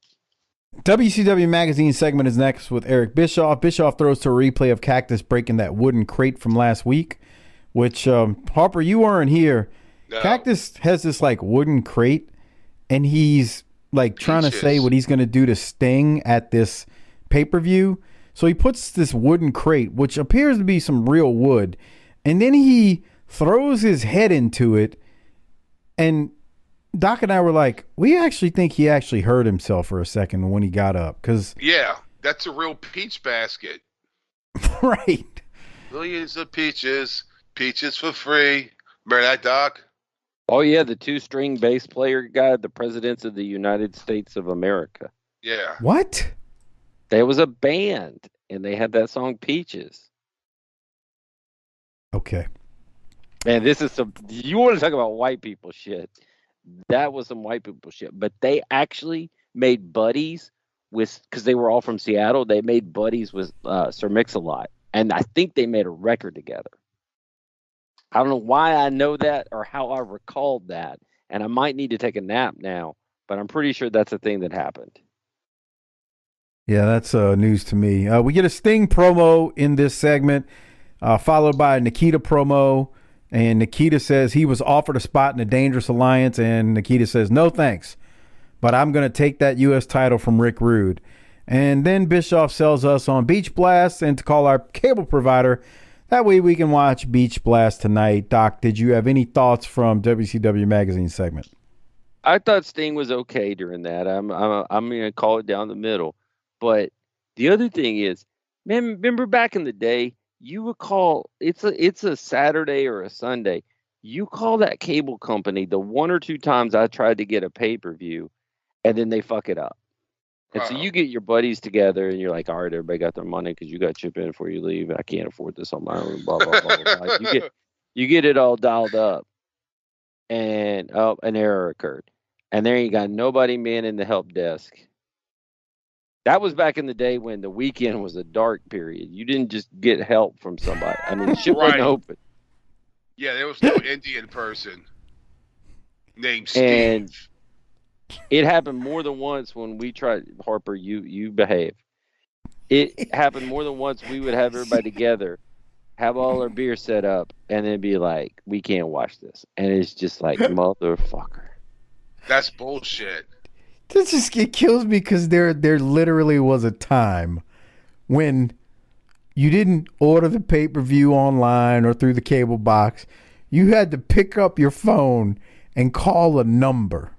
WCW Magazine segment is next with Eric Bischoff. Bischoff throws to a replay of Cactus breaking that wooden crate from last week, which, Harper, you weren't here. No. Cactus has this, like, wooden crate, and he's, like, trying to say what he's going to do to Sting at this pay-per-view. So he puts this wooden crate, which appears to be some real wood, and then he throws his head into it, and Doc and I were like, we actually think he actually hurt himself for a second when he got up. Yeah, that's a real peach basket. Right. Millions of peaches, peaches for free. Remember that, Doc? Oh, yeah, the two-string bass player guy, the presidents of the United States of America. Yeah. What? There was a band, and they had that song Peaches. Okay. Man, this is you want to talk about white people shit. That was some white people shit. But they actually made buddies because they were all from Seattle. They made buddies with Sir Mix-a-Lot. And I think they made a record together. I don't know why I know that or how I recalled that. And I might need to take a nap now, but I'm pretty sure that's a thing that happened. Yeah, that's news to me. We get a Sting promo in this segment, followed by a Nikita promo. And Nikita says he was offered a spot in the Dangerous Alliance, and Nikita says, no thanks, but I'm going to take that U.S. title from Rick Rude. And then Bischoff sells us on Beach Blast and to call our cable provider That way we can watch Beach Blast tonight. Doc, did you have any thoughts from WCW Magazine segment? I thought Sting was okay during that. I'm going to call it down the middle. But the other thing is, man, remember back in the day, you would call it's a Saturday or a Sunday. You call that cable company the one or two times I tried to get a pay-per-view, and then they fuck it up. And so you get your buddies together, and you're like, all right, everybody got their money because you got to chip in before you leave. I can't afford this on my own, blah, blah, blah, blah. You get it all dialed up, and an error occurred. And there you got nobody manning the help desk. That was back in the day when the weekend was a dark period. You didn't just get help from somebody. I mean, shit wasn't open. Yeah, there was no Indian person named Steve. And it happened more than once when we tried. Harper, you behave. It happened more than once. We would have everybody together, have all our beer set up, and then be like, we can't watch this. And it's just like, motherfucker. That's bullshit. It kills me because there literally was a time when you didn't order the pay-per-view online or through the cable box. You had to pick up your phone and call a number.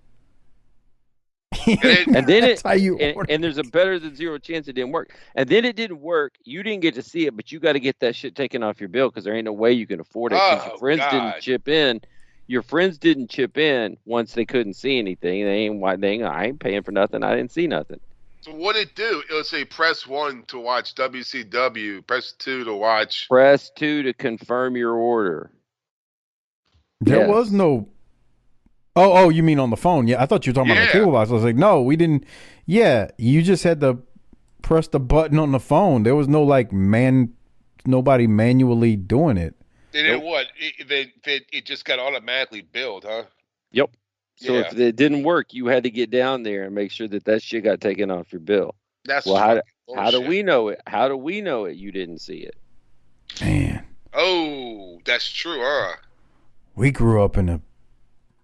And then That's how you and there's a better than zero chance it didn't work. And then it didn't work. You didn't get to see it, but you got to get that shit taken off your bill because there ain't no way you can afford it. Your friends didn't chip in. Your friends didn't chip in once they couldn't see anything. I ain't paying for nothing. I didn't see nothing. So what it do? It would say press 1 to watch WCW, press 2 to watch. Press 2 to confirm your order. There was no. Oh, you mean on the phone? Yeah, I thought you were talking about the cable box. I was like, no, we didn't. Yeah, you just had to press the button on the phone. There was no nobody manually doing it. And then what? It just got automatically billed, huh? Yep. So if it didn't work, you had to get down there and make sure that shit got taken off your bill. That's how do we know it? How do we know it? You didn't see it, man. Oh, that's true, huh? We grew up in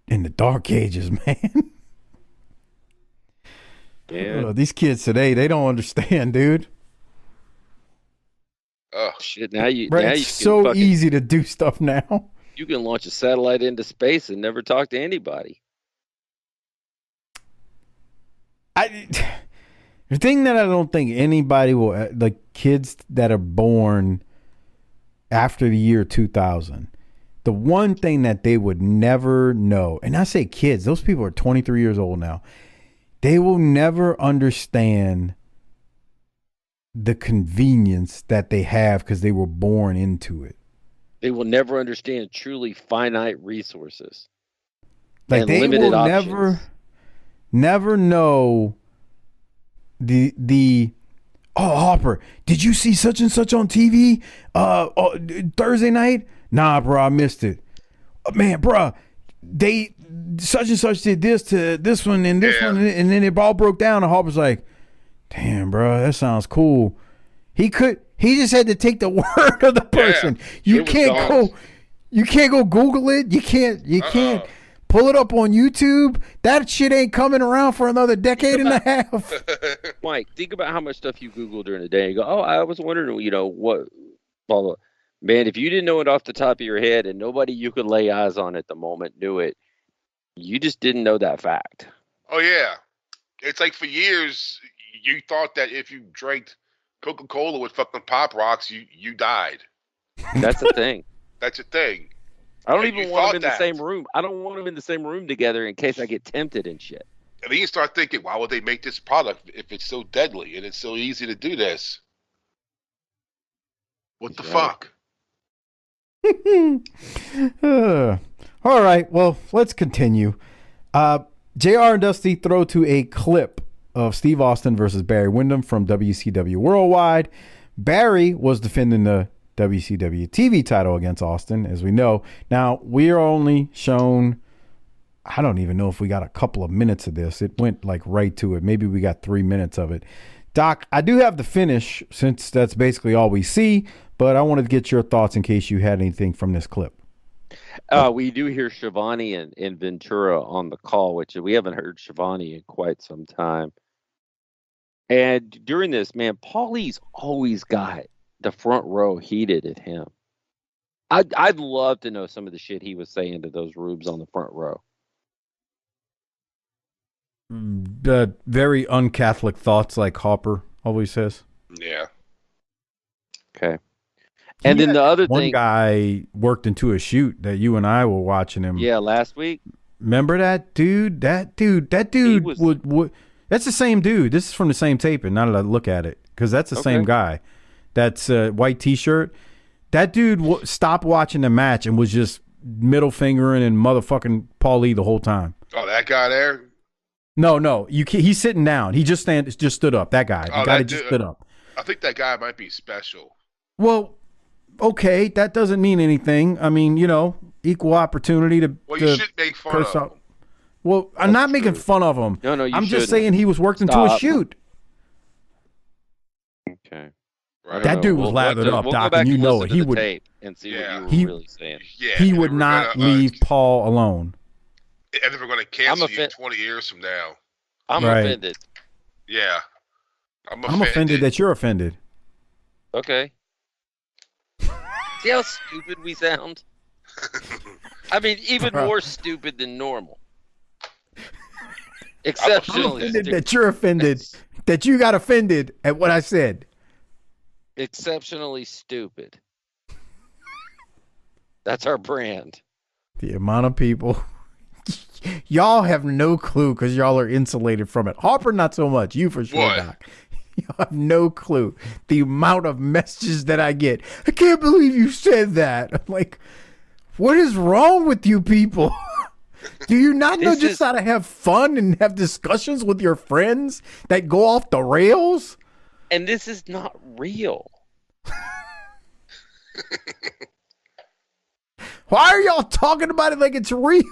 the dark ages, man. Yeah. These kids today, they don't understand, dude. Oh shit! Now you it's so easy to do stuff now. You can launch a satellite into space and never talk to anybody. The thing that I don't think anybody will, like kids that are born after the year 2000, the one thing that they would never know, and I say kids, those people are 23 years old now, they will never understand the convenience that they have because they were born into it. They will never understand truly finite resources. Like and they limited will options. never know the Harper, did you see such and such on TV Thursday night? Nah, bro, I missed it. Man, bro, they such and such did this to this one and this one, and then it all broke down. And Harper's like, damn, bro, that sounds cool. He just had to take the word of the person. You can't go Google it. You can't pull it up on YouTube. That shit ain't coming around for another decade and a half. Mike, think about how much stuff you Google during the day. You go, oh, I was wondering, what, blah, blah. Man, if you didn't know it off the top of your head and nobody you could lay eyes on at the moment knew it, you just didn't know that fact. Oh, yeah. It's like for years, you thought that if you drank Coca-Cola with fucking Pop Rocks, you died. That's the thing. That's a thing. I don't even want them in the same room. I don't want them in the same room together in case I get tempted and shit. And then you start thinking, why would they make this product if it's so deadly and it's so easy to do this? What the fuck? All right, well, let's continue. JR and Dusty throw to a clip of Steve Austin versus Barry Windham from WCW Worldwide. Barry was defending the WCW TV title against Austin, as we know. Now, we are only shown, I don't even know if we got a couple of minutes of this. It went like right to it. Maybe we got 3 minutes of it. Doc, I do have the finish since that's basically all we see, but I wanted to get your thoughts in case you had anything from this clip. We do hear Shivani and Ventura on the call, which we haven't heard Shivani in quite some time. And during this, man, Paulie's always got the front row heated at him. I'd love to know some of the shit he was saying to those rubes on the front row. Very un-Catholic thoughts, like Harper always says. Yeah. Okay. And then the other one thing, guy worked into a shoot that you and I were watching him. yeah, last week. Remember that dude? That dude would. That's the same dude. This is from the same taping. Now that I look at it, because that's the same guy. That's white T-shirt. That dude stopped watching the match and was just middle fingering and motherfucking Paulie the whole time. Oh, that guy there? No. He's sitting down. He just stood up. That guy. The guy that just stood up. I think that guy might be special. Well, okay, that doesn't mean anything. I mean, equal opportunity to. Well, you should make fun of him. Well, I'm not making fun of him. No, you I'm just shouldn't. saying he was worked into a shoot. Okay. Right. That dude was lathered up, Doc, and you know it. He would tape and see what you were really saying. Yeah, he would not leave Paul alone. And if we're going to cancel you 20 years from now. I'm offended. Yeah. I'm offended that you're offended. Okay. See how stupid we sound? I mean, even more stupid than normal. Exceptionally stupid. That you're offended. That you got offended at what I said. Exceptionally stupid. That's our brand. The amount of people. Y'all have no clue because y'all are insulated from it. Harper, not so much. You for sure, What? Doc. You have no clue the amount of messages that I get. I can't believe you said that. I'm like, what is wrong with you people? Do you not know just how to have fun and have discussions with your friends that go off the rails? And this is not real. Why are y'all talking about it like it's real?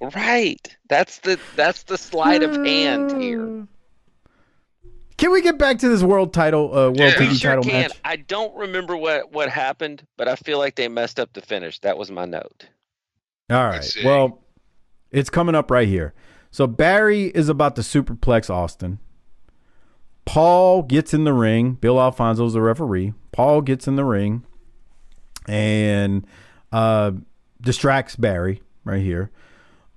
Right. That's the sleight of hand here. Can we get back to this world title, TV title match? I don't remember what happened, but I feel like they messed up the finish. That was my note. All right. Well, it's coming up right here. So Barry is about to superplex Austin. Paul gets in the ring. Bill Alfonso's the referee. Paul gets in the ring and distracts Barry right here.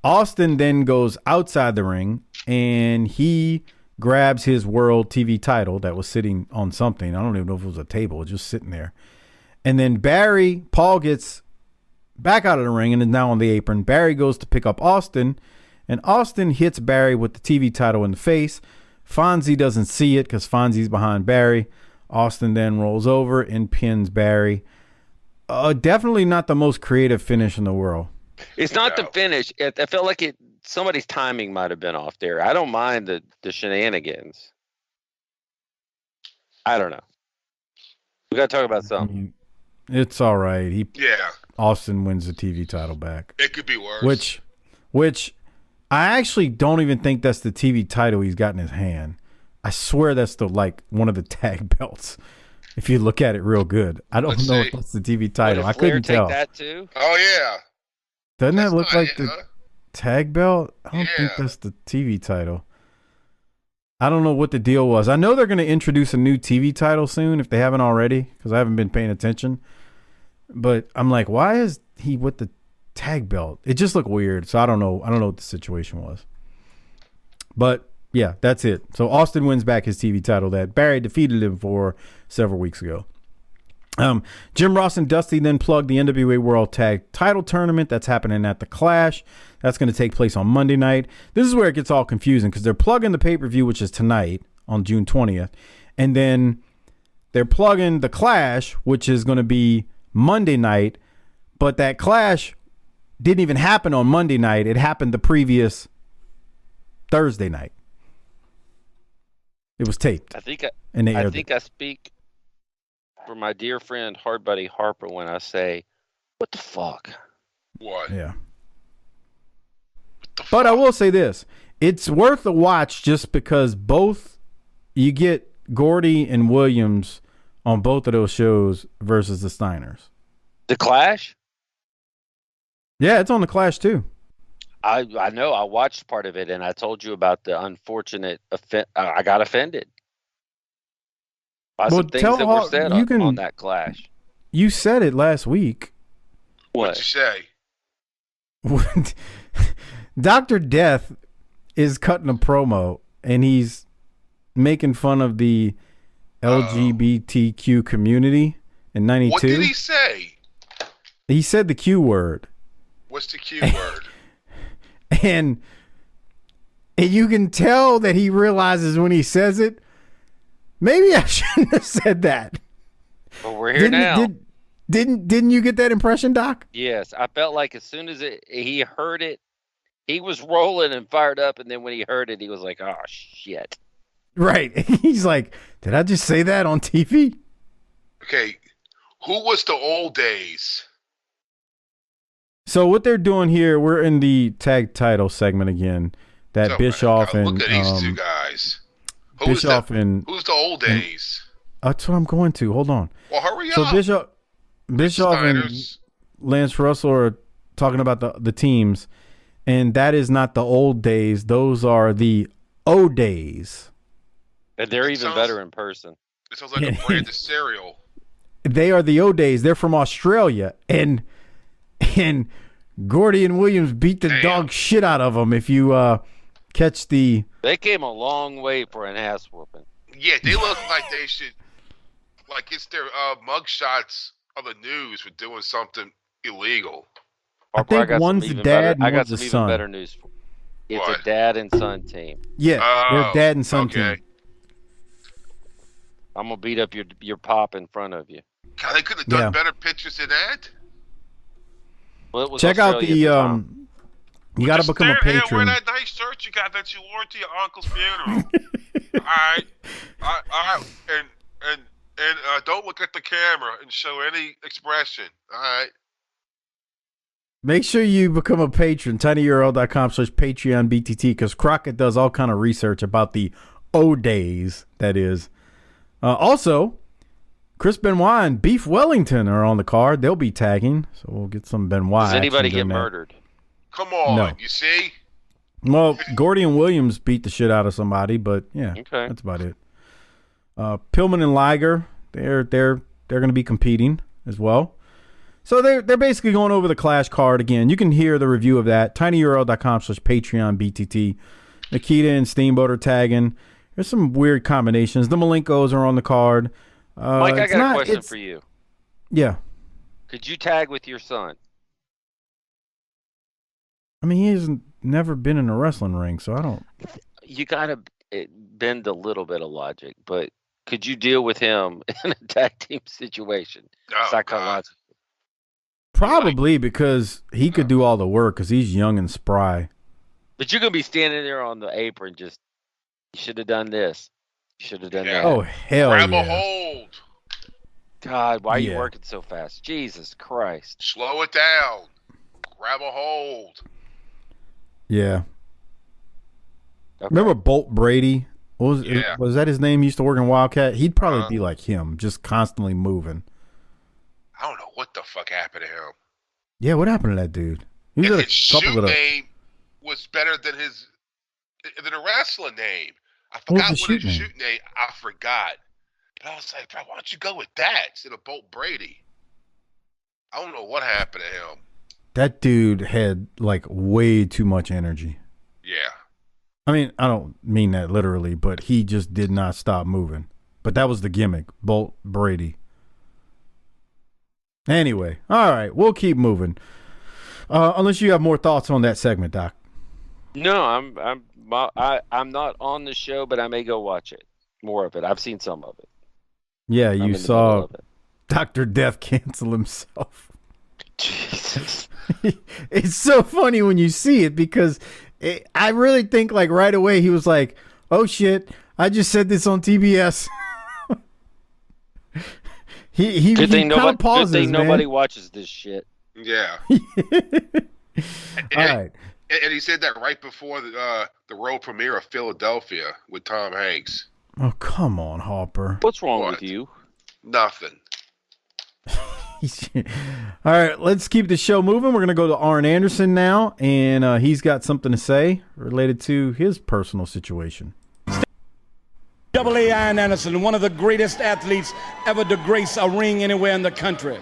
Austin then goes outside the ring and he grabs his world TV title that was sitting on something. I don't even know if it was a table. It was just sitting there. And then Paul gets back out of the ring and is now on the apron. Barry goes to pick up Austin, and Austin hits Barry with the TV title in the face. Fonzie doesn't see it because Fonzie's behind Barry. Austin then rolls over and pins Barry. Definitely not the most creative finish in the world. It's not the finish. I felt like somebody's timing might have been off there. I don't mind the shenanigans. I don't know. We got to talk about something. It's all right. Yeah. Austin wins the TV title back. It could be worse. Which I actually don't even think that's the TV title he's got in his hand. I swear that's one of the tag belts. If you look at it real good, I don't know if that's the TV title. I couldn't tell. That too? Oh yeah. Doesn't that look like the tag belt? I don't think that's the TV title. I don't know what the deal was. I know they're going to introduce a new TV title soon if they haven't already, because I haven't been paying attention. But I'm like, why is he with the tag belt? It just looked weird. So I don't know. I don't know what the situation was. But yeah, that's it. So Austin wins back his TV title that Barry defeated him for several weeks ago. Jim Ross and Dusty then plugged the NWA World Tag Title Tournament that's happening at the Clash. That's going to take place on Monday night. This is where it gets all confusing because they're plugging the pay-per-view, which is tonight on June 20th. And then they're plugging the Clash, which is going to be Monday night. But that Clash didn't even happen on Monday night. It happened the previous Thursday night. It was taped. I think I speak for my dear friend, hard buddy Harper, when I say, what the fuck? What? Yeah. But I will say this. It's worth a watch just because you get Gordy and Williams on both of those shows versus the Steiners. The Clash? Yeah, it's on the Clash too. I know. I watched part of it, and I told you about the unfortunate I got offended by some things that were said on that Clash. You said it last week. What'd you say? Dr. Death is cutting a promo, and he's making fun of the LGBTQ community in 92. What did he say? He said the Q word. What's the Q word? And you can tell that he realizes when he says it, maybe I shouldn't have said that. But we're here now. Didn't you get that impression, Doc? Yes, I felt like as soon as he heard it, he was rolling and fired up, and then when he heard it, he was like, "Oh shit!" Right? He's like, "Did I just say that on TV?" Okay, who was the old days? So what they're doing here, we're in the tag title segment again. That Bischoff and look at these two guys. Who's the old days? That's what I'm going to. Hold on. Well, hurry up. So Bischoff and Lance Russell are talking about the teams, and that is not the old days. Those are the O days. And they're even better in person. It sounds like a brand of cereal. They are the O days. They're from Australia, and Gordy and Williams beat the dog shit out of them. If you catch the, they came a long way for an ass whooping. Yeah, they look like they should, like it's their mugshots on the news for doing something illegal. I think one's the dad and one's the son. I got some even better news for you. It's a dad and son team. Yeah, they're dad and son team. I'm gonna beat up your pop in front of you. God, they could have done better pictures than that. Well, check out the you got to become a patron. Wear that nice shirt you got that you wore to your uncle's funeral. All right, and don't look at the camera and show any expression. All right. Make sure you become a patron. tinyurl.com/PatreonBTT, because Crockett does all kind of research about the O days. That is. Also, Chris Benoit and Beef Wellington are on the card. They'll be tagging, so we'll get some Benoit. Does anybody get murdered? Come on, you see? Well, Gordy and Williams beat the shit out of somebody, but yeah, that's about it. Pillman and Liger, they're going to be competing as well. So they're basically going over the Clash card again. You can hear the review of that. tinyurl.com/PatreonBTT. Nikita and Steamboat are tagging. There's some weird combinations. The Malenkos are on the card. Mike, I got a question for you. Yeah. Could you tag with your son? I mean, he hasn't never been in a wrestling ring, so I don't. You got to bend a little bit of logic, but could you deal with him in a tag team situation? Psychologically. Probably, because he could do all the work because he's young and spry. But you're going to be standing there on the apron just, you should have done this. You should have done that. Oh, hell Grab yeah. a hold. God, why are you working so fast? Jesus Christ. Slow it down. Grab a hold. Yeah. Okay. Remember Bolt Brady? Was that his name? He used to work in Wildcat? He'd probably be like him, just constantly moving. I don't know what the fuck happened to him. Yeah, what happened to that dude? His shoot name was better than a wrestling name. I forgot what his shoot name. I forgot. But I was like, bro, why don't you go with that instead of Bolt Brady? I don't know what happened to him. That dude had like way too much energy. Yeah. I mean, I don't mean that literally, but he just did not stop moving. But that was the gimmick, Bolt Brady. Anyway, all right, we'll keep moving. Unless you have more thoughts on that segment, Doc. No, I'm not on the show, but I may go watch it. More of it. I've seen some of it. Yeah, you saw Dr. Death cancel himself. Jesus. It's so funny when you see it because I really think like right away he was like, oh shit, I just said this on TBS. he kind of pauses, good thing nobody watches this shit. Yeah. All right. And he said that right before the world premiere of Philadelphia with Tom Hanks. Oh, come on, Harper. What's wrong with you? Nothing. All right, let's keep the show moving. We're going to go to Arn Anderson now, and he's got something to say related to his personal situation. A. Arn Anderson, one of the greatest athletes ever to grace a ring anywhere in the country.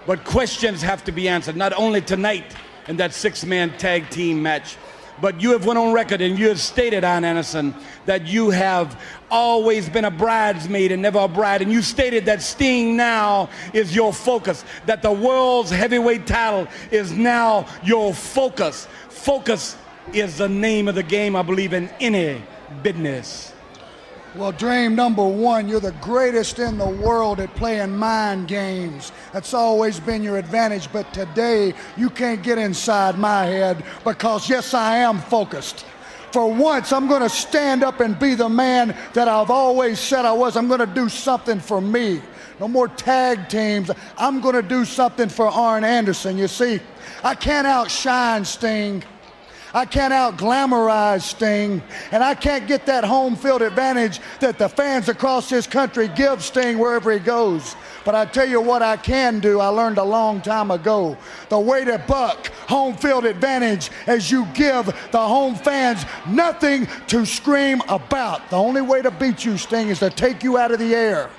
But questions have to be answered, not only tonight in that 6-man tag team match, but you have went on record and you have stated, Arn Anderson, that you have always been a bridesmaid and never a bride. And you stated that Sting now is your focus, that the world's heavyweight title is now your focus. Focus is the name of the game, I believe, in any business. Well, Dream, number one, you're the greatest in the world at playing mind games. That's always been your advantage, but today you can't get inside my head because, yes, I am focused. For once, I'm going to stand up and be the man that I've always said I was. I'm going to do something for me. No more tag teams. I'm going to do something for Arn Anderson. You see, I can't outshine Sting. I can't out-glamorize Sting, and I can't get that home field advantage that the fans across this country give Sting wherever he goes. But I tell you what I can do, I learned a long time ago. The way to buck home field advantage is you give the home fans nothing to scream about. The only way to beat you, Sting, is to take you out of the air.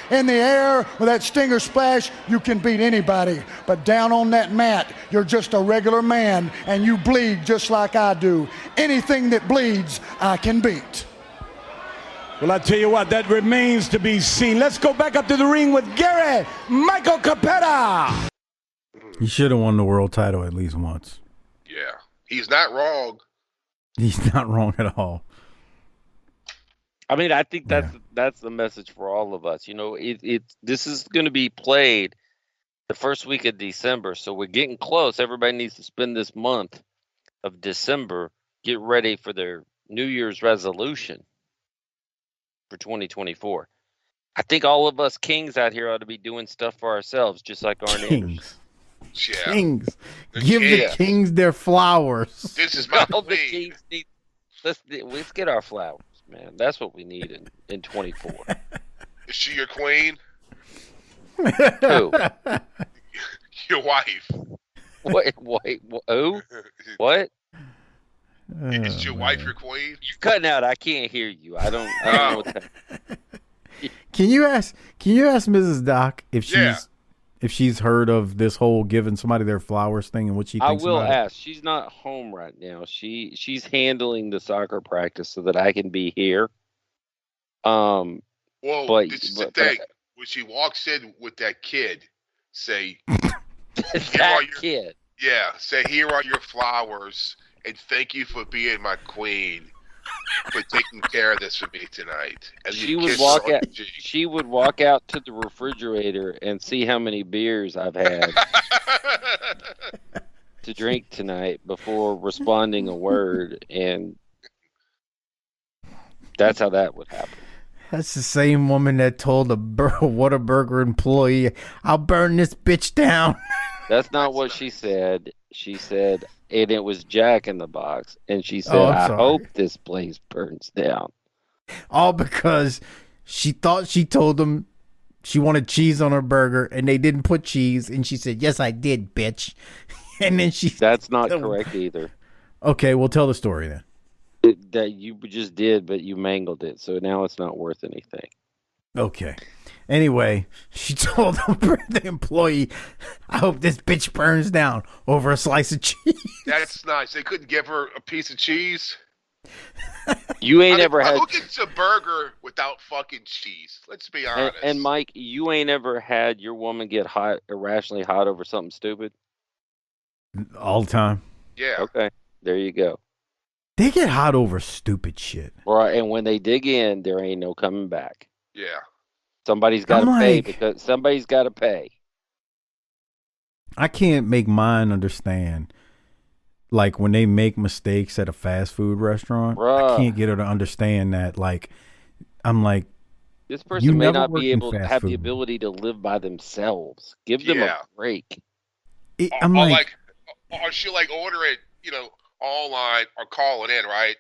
In the air with that stinger splash, you can beat anybody. But down on that mat, you're just a regular man, and you bleed just like I do. Anything that bleeds, I can beat. Well, I tell you what, that remains to be seen. Let's go back up to the ring with Gary Michael Capetta. He should have won the world title at least once. Yeah, he's not wrong. He's not wrong at all. I mean, I think that's the message for all of us. You know, this is going to be played the first week of December, so we're getting close. Everybody needs to spend this month of December, get ready for their New Year's resolution for 2024. I think all of us kings out here ought to be doing stuff for ourselves, just like Arn Anderson. Yeah. Kings. Give the kings their flowers. This is my the kings need, let's get our flowers. Man, that's what we need in 24. Is she your queen? Who? Your wife. Wait, who? What? Is your wife your queen? You're cutting out. I can't hear you. I don't know what that... Can you ask Mrs. Doc if she's heard of this whole giving somebody their flowers thing and what she thinks about it? I will ask. She's not home right now. She's handling the soccer practice so that I can be here. Well, this is the thing. When she walks in with that kid, say, kid. Yeah, say, here are your flowers, and thank you for being my queen, for taking care of this for me tonight. And she would walk out to the refrigerator and see how many beers I've had to drink tonight before responding a word, and that's how that would happen. That's the same woman that told a Whataburger employee, "I'll burn this bitch down." That's not what she said. She said, and it was Jack in the Box, and she said, "I hope this place burns down." All because she thought she told them she wanted cheese on her burger, and they didn't put cheese, and she said, "Yes, I did, bitch." And then That's not correct either. Okay, we'll tell the story then. That you just did, but you mangled it, so now it's not worth anything. Okay. Anyway, she told the employee, "I hope this bitch burns down," over a slice of cheese. That's nice. They couldn't give her a piece of cheese. You ain't ever had. Who gets a burger without fucking cheese? Let's be honest. And Mike, you ain't ever had your woman get hot, irrationally hot over something stupid? All the time. Yeah. Okay. There you go. They get hot over stupid shit. Right, and when they dig in, there ain't no coming back. Yeah. Somebody's got to pay because somebody's got to pay. I can't make mine understand. Like when they make mistakes at a fast food restaurant, I can't get her to understand that. Like, I'm like, this person may not be able to have the ability to live by themselves. Give them a break. I'm like, or she'll like order it, online or call it in, right?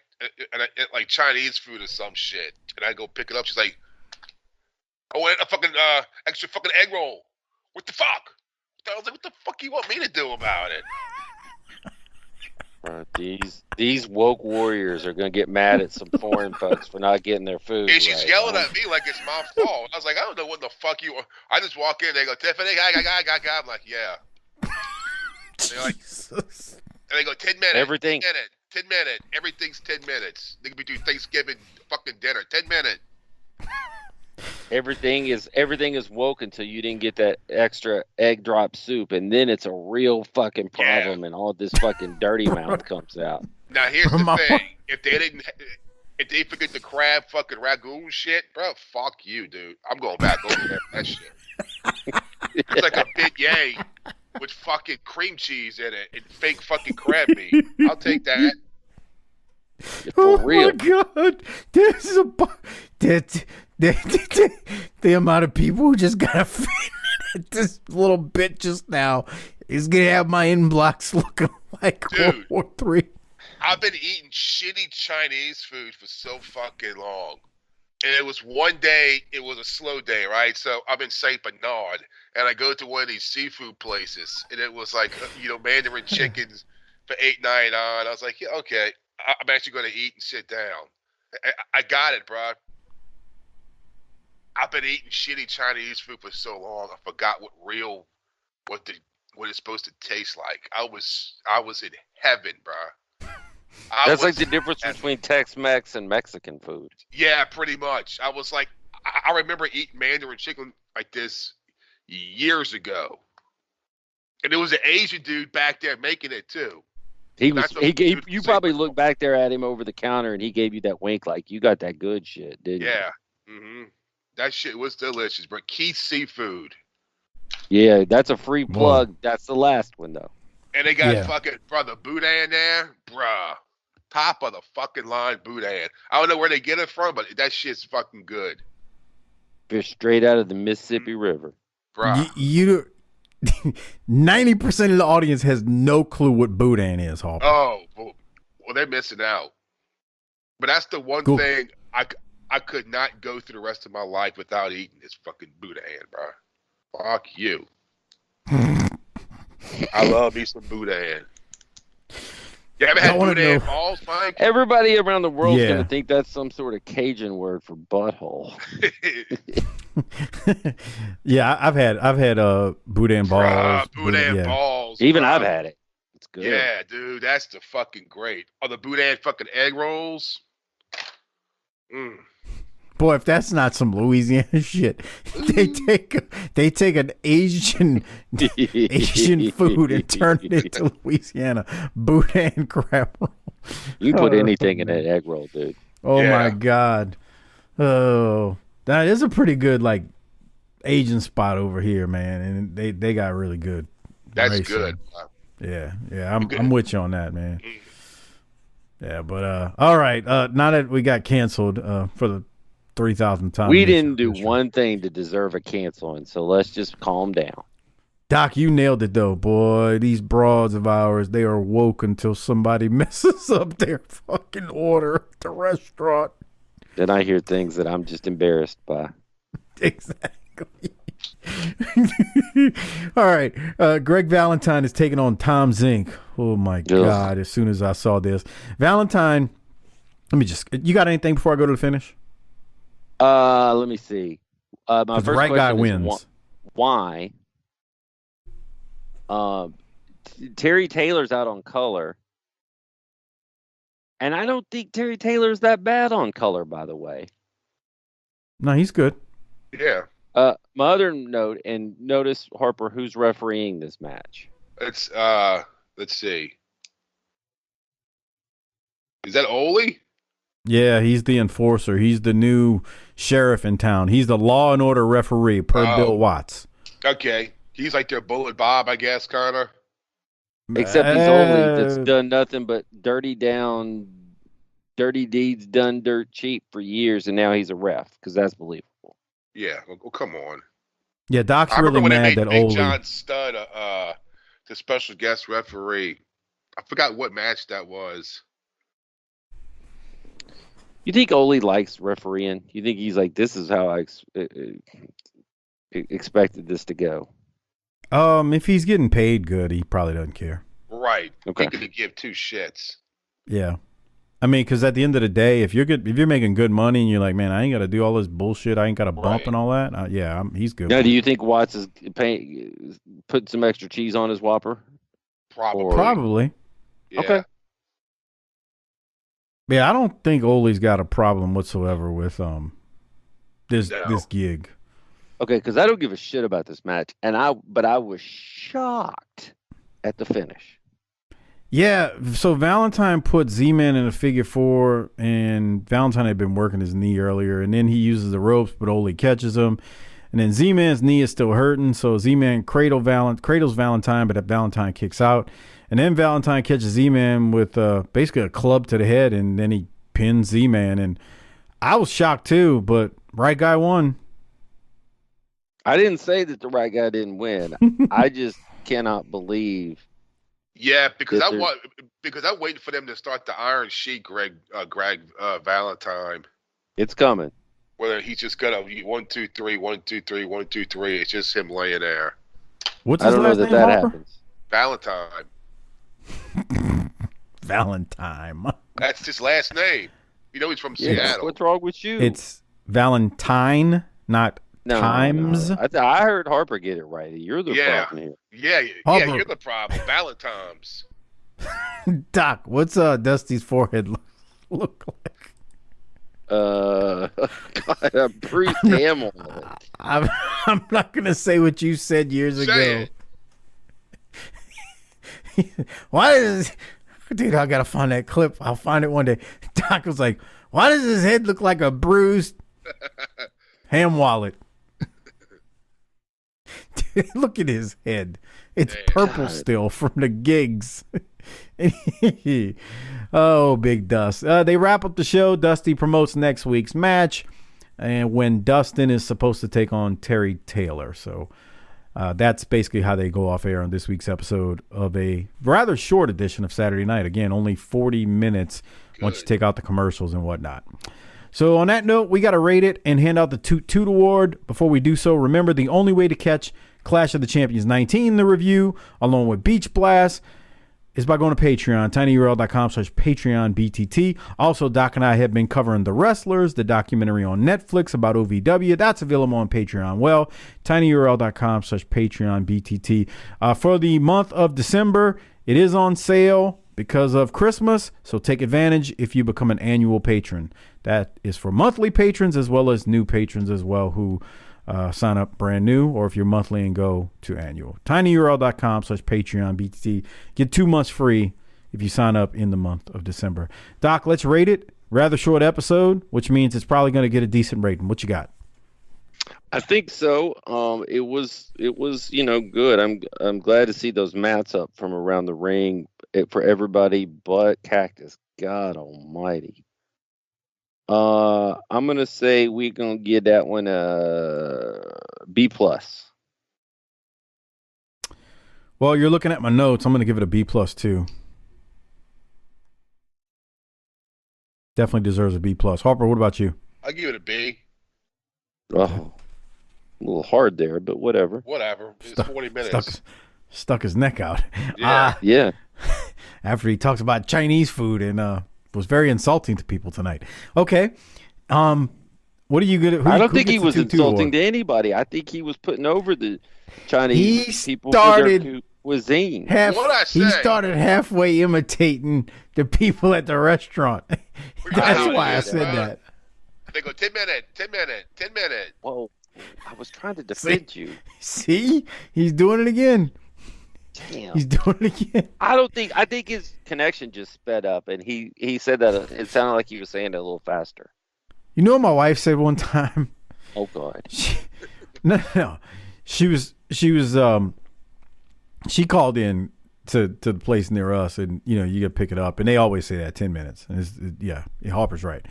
And like Chinese food or some shit. And I go pick it up. She's like, "I want a fucking extra fucking egg roll." What the fuck? I was like, "What the fuck you want me to do about it?" These woke warriors are gonna get mad at some foreign folks for not getting their food. And she's yelling at me like it's my fault. I was like, I don't know what the fuck you. I just walk in. They go, Tiffany, I'm like, yeah. They're like, and they go 10 minutes. Everything. 10 minutes. Everything's 10 minutes. They could be doing Thanksgiving fucking dinner. 10 minutes. Everything is woke until you didn't get that extra egg drop soup, and then it's a real fucking problem, and all this fucking dirty mouth comes out. Now here's the thing: if they forget the crab fucking ragoon shit, bro, fuck you, dude. I'm going back over there for that shit. It's like a beignet with fucking cream cheese in it and fake fucking crab meat. I'll take that. For real. My God, this is the amount of people who just got offended at this little bit just now is gonna have my inbox looking like Dude, World War III. I've been eating shitty Chinese food for so fucking long. And it was one day, it was a slow day, right? So I'm in St. Bernard, and I go to one of these seafood places, and it was like, Mandarin chickens for $8.99. I was like, yeah, okay, I'm actually going to eat and sit down. I got it, bro. I've been eating shitty Chinese food for so long, I forgot what it's supposed to taste like. I was in heaven, bro. That's like the difference between Tex-Mex and Mexican food. Yeah, pretty much. I was like, I remember eating Mandarin chicken like this years ago, and there was an Asian dude back there making it too. You probably looked back there at him over the counter, and he gave you that wink, like you got that good shit, didn't you? Yeah. Mm-hmm. That shit was delicious, bro. Keith Seafood. Yeah, that's a free plug. Whoa. That's the last one though. And they got fucking brother Boudin there, bruh. Top of the fucking line Boudin. I don't know where they get it from, but that shit's fucking good. Fish straight out of the Mississippi River, bruh. 90% of the audience has no clue what Boudin is, Harper. Oh, well, they're missing out. But that's the one thing I could not go through the rest of my life without eating this fucking Boudin, bro. Fuck you. I love me some Boudin. You ever had Boudin balls, Mike? Everybody around the world is going to think that's some sort of Cajun word for butthole. Yeah, I've had Boudin balls. Boudin balls. Even I've had it. It's good. Yeah, dude, that's the fucking great. Oh, the Boudin fucking egg rolls. Boy, if that's not some Louisiana shit, they take an Asian food and turn it into Louisiana Boudin crab roll. You put anything in that egg roll, dude. Oh my God! Oh, that is a pretty good Asian spot over here, man, and they got really good. That's good. Yeah, I'm with you on that, man. Yeah, but all right. Now that we got canceled for the 3,000th time, we didn't do one thing to deserve a canceling, so let's just calm down. Doc, you nailed it though, boy. These broads of ours, they are woke until somebody messes up their fucking order at the restaurant. Then I hear things that I'm just embarrassed by. Exactly. All right. Greg Valentine is taking on Tom Zink. Oh my God. As soon as I saw this, Valentine, you got anything before I go to the finish? Let me see. My first the right guy wins. Why? Terry Taylor's out on color. And I don't think Terry Taylor's that bad on color, by the way. No, he's good. Yeah. My other note, and notice, Harper, who's refereeing this match? It's let's see. Is that Ole? Yeah, he's the enforcer. He's the new sheriff in town. He's the law and order referee per Bill Watts. Okay. He's like their Bullet Bob, I guess, kind of. Except he's Ole that's done nothing but dirty deeds done dirt cheap for years, and now he's a ref, because that's believable. Yeah, well, come on. Yeah, Doc's really mad that Ole. John Studd, the special guest referee. I forgot what match that was. You think Ole likes refereeing? You think he's like, this is how I expected this to go? If he's getting paid good, he probably doesn't care. Right. Right. Okay. He could give two shits. Yeah. I mean, because at the end of the day, if you're making good money and you're like, man, I ain't got to do all this bullshit, I ain't got to bump and all that. He's good. Now, do you think Watts is putting some extra cheese on his Whopper? Probably. Yeah. Okay. Yeah, I don't think Ole's got a problem whatsoever with this gig. Okay, because I don't give a shit about this match, but I was shocked at the finish. Yeah, so Valentine put Z-Man in a figure four, and Valentine had been working his knee earlier, and then he uses the ropes, but Ole catches him. And then Z-Man's knee is still hurting, so Z-Man cradles Valentine, but Valentine kicks out. And then Valentine catches Z-Man with basically a club to the head, and then he pins Z-Man. And I was shocked too, but right guy won. I didn't say that the right guy didn't win. I just cannot believe. Yeah, because I'm waiting for them to start the Iron Sheik, Greg Valentine. It's coming. Whether he's just gonna 1, 2, 3, 1, 2, 3, 1, 2, 3. It's just him laying there. What's his last name, Harper? Happens. Valentine. Valentine. That's his last name. You know he's from Seattle. What's wrong with you? It's Valentine, not Times. No. I heard Harper get it right. You're the problem here. Harper. You're the problem. Valentine's. Doc, what's Dusty's forehead look like? God, a bruised ham on it. I'm not gonna say what you said years ago. Why is dude? I gotta find that clip. I'll find it one day. Doc was like, "Why does his head look like a bruised ham wallet?" Dude, look at his head. It's purple still from the gigs. Oh, Big Dust. They wrap up the show. Dusty promotes next week's match, and when Dustin is supposed to take on Terry Taylor. So that's basically how they go off air on this week's episode of a rather short edition of Saturday Night. Again, only 40 minutes once you take out the commercials and whatnot. So on that note, we got to rate it and hand out the Toot Toot Award. Before we do so, remember the only way to catch Clash of the Champions 19, the review, along with Beach Blast, is by going to Patreon, tinyurl.com/PatreonBTT. Also, Doc and I have been covering The Wrestlers, the documentary on Netflix about OVW. That's available on Patreon. Well, tinyurl.com/PatreonBTT. For the month of December, it is on sale because of Christmas, so take advantage if you become an annual patron. That is for monthly patrons as well as new patrons as well who sign up brand new, or if you're monthly and go to annual. tinyurl.com/PatreonBTT. Get 2 months free if you sign up in the month of December. Doc, let's rate it. Rather short episode, which means it's probably going to get a decent rating. What you got? I think so. It was good. I'm glad to see those mats up from around the ring for everybody but Cactus. God almighty. I'm gonna say we're gonna give that one a B+. Well, you're looking at my notes. I'm gonna give it a B+ too. Definitely deserves a B+. Harper, what about you? I give it a B. Oh, a little hard there, but whatever. Whatever. It's 40 minutes. Stuck his neck out. Yeah. Yeah. After he talks about Chinese food and was very insulting to people tonight. Okay. What are you good at? I don't think he was insulting to anybody. I think he was putting over the Chinese people for their cuisine. He started halfway imitating the people at the restaurant. That's why I said that. They go 10 minutes, 10 minutes, 10 minutes. Whoa. I was trying to defend you. See? He's doing it again. Damn. He's doing it again. I think his connection just sped up, and he said that it sounded like he was saying it a little faster. You know what my wife said one time? Oh God. No. She called in to the place near us, and you got to pick it up, and they always say that 10 minutes. And Harper's right.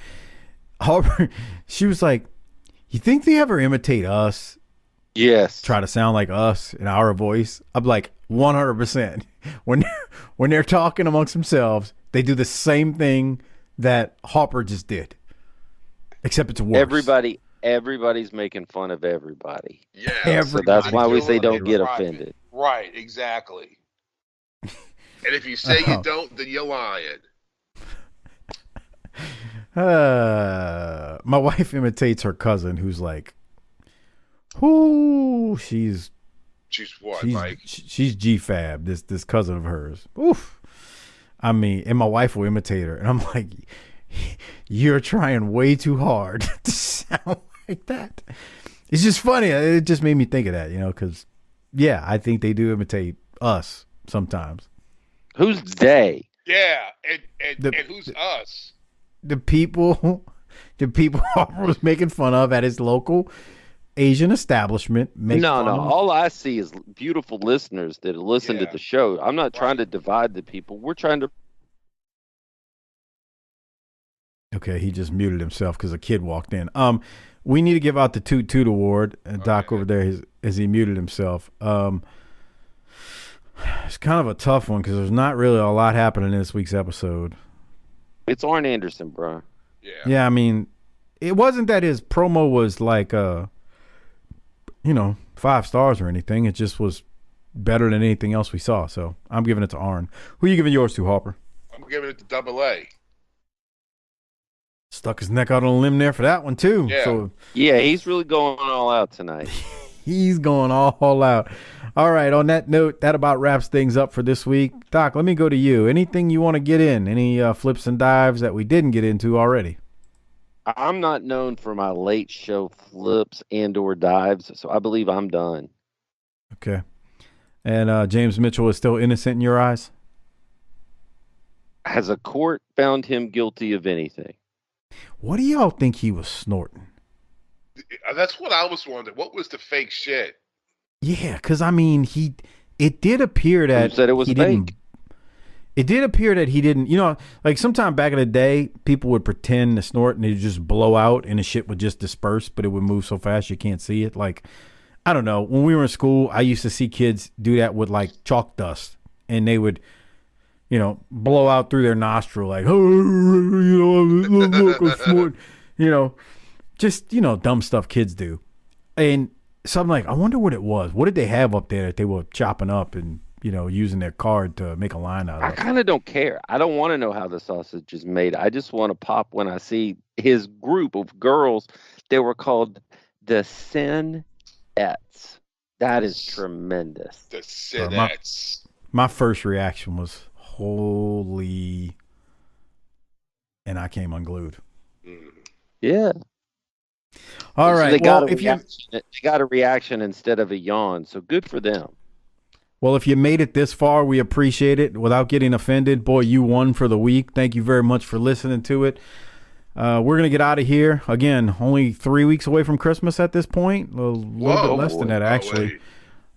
Harper, she was like, "You think they ever imitate us?" Yes. Try to sound like us in our voice. I'm like 100%. When they're talking amongst themselves, they do the same thing that Harper just did, except it's worse. Everybody's making fun of everybody. Yeah. So that's why we say don't get offended. Right. Exactly. And if you say you don't, then you're lying. My wife imitates her cousin, who's like, "Whoo, she's what, Mike? She's G-Fab, this cousin of hers. Oof. I mean, and my wife will imitate her, and I'm like, you're trying way too hard to sound like that. It's just funny. It just made me think of that, because, yeah, I think they do imitate us sometimes. Who's they? Yeah, and who's us? The people Harper was making fun of at his local Asian establishment. No. All I see is beautiful listeners that listen to the show. I'm not trying to divide the people. We're trying to. Okay, he just muted himself because a kid walked in. We need to give out the Toot Toot Award. Doc over there, as he muted himself. It's kind of a tough one because there's not really a lot happening in this week's episode. It's Arn Anderson, bro. Yeah, I mean, it wasn't that his promo was like 5 stars or anything. It just was better than anything else we saw. So I'm giving it to Arn. Who are you giving yours to, Harper? I'm giving it to Double A. Stuck his neck out on a limb there for that one too. Yeah. So yeah, he's really going all out tonight. He's going all out. All right. On that note, that about wraps things up for this week. Doc, let me go to you. Anything you want to get in? Any flips and dives that we didn't get into already? I'm not known for my late show flips and or dives, so I believe I'm done. Okay. And James Mitchell is still innocent in your eyes? Has a court found him guilty of anything? What do y'all think he was snorting? That's what I was wondering. What was the fake shit? Yeah, because I mean, it did appear that Who said it was fake? It did appear that he didn't, like sometime back in the day, people would pretend to snort and it'd just blow out and the shit would just disperse, but it would move so fast you can't see it. Like, I don't know. When we were in school, I used to see kids do that with like chalk dust, and they would, blow out through their nostril, like, look, I'm snorting, just, dumb stuff kids do. And so I'm like, I wonder what it was. What did they have up there that they were chopping up and, using their card to make a line out of? I kind of don't care. I don't want to know how the sausage is made. I just want to pop when I see his group of girls. They were called the Sinettes. That is tremendous. The Sinettes. My first reaction was, holy, and I came unglued. Yeah. All right. They Well, they got a reaction instead of a yawn, so good for them. Well, if you made it this far, we appreciate it. Without getting offended, boy, you won for the week. Thank you very much for listening to it. We're going to get out of here. Again, only 3 weeks away from Christmas at this point. A little bit less than that, actually.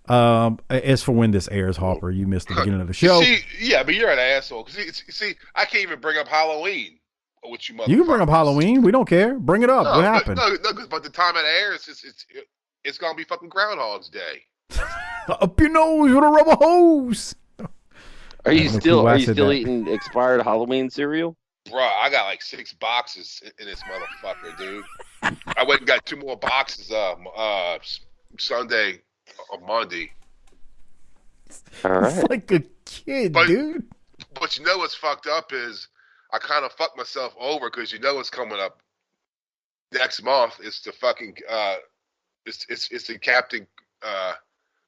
As for when this airs, Harper, you missed the beginning of the show. But you're an asshole. See, I can't even bring up Halloween. With you can bring up Halloween. We don't care. Bring it up. What happened? No, because by the time it airs, it's going to be fucking Groundhog's Day. Up your nose with a rubber hose. Are you still eating expired Halloween cereal? Bro, I got like 6 boxes in this motherfucker, dude. I went and got 2 more boxes Sunday or Monday. All right. It's like a kid, dude. But you know what's fucked up is I kind of fucked myself over because what's coming up next month. It's the fucking it's the Captain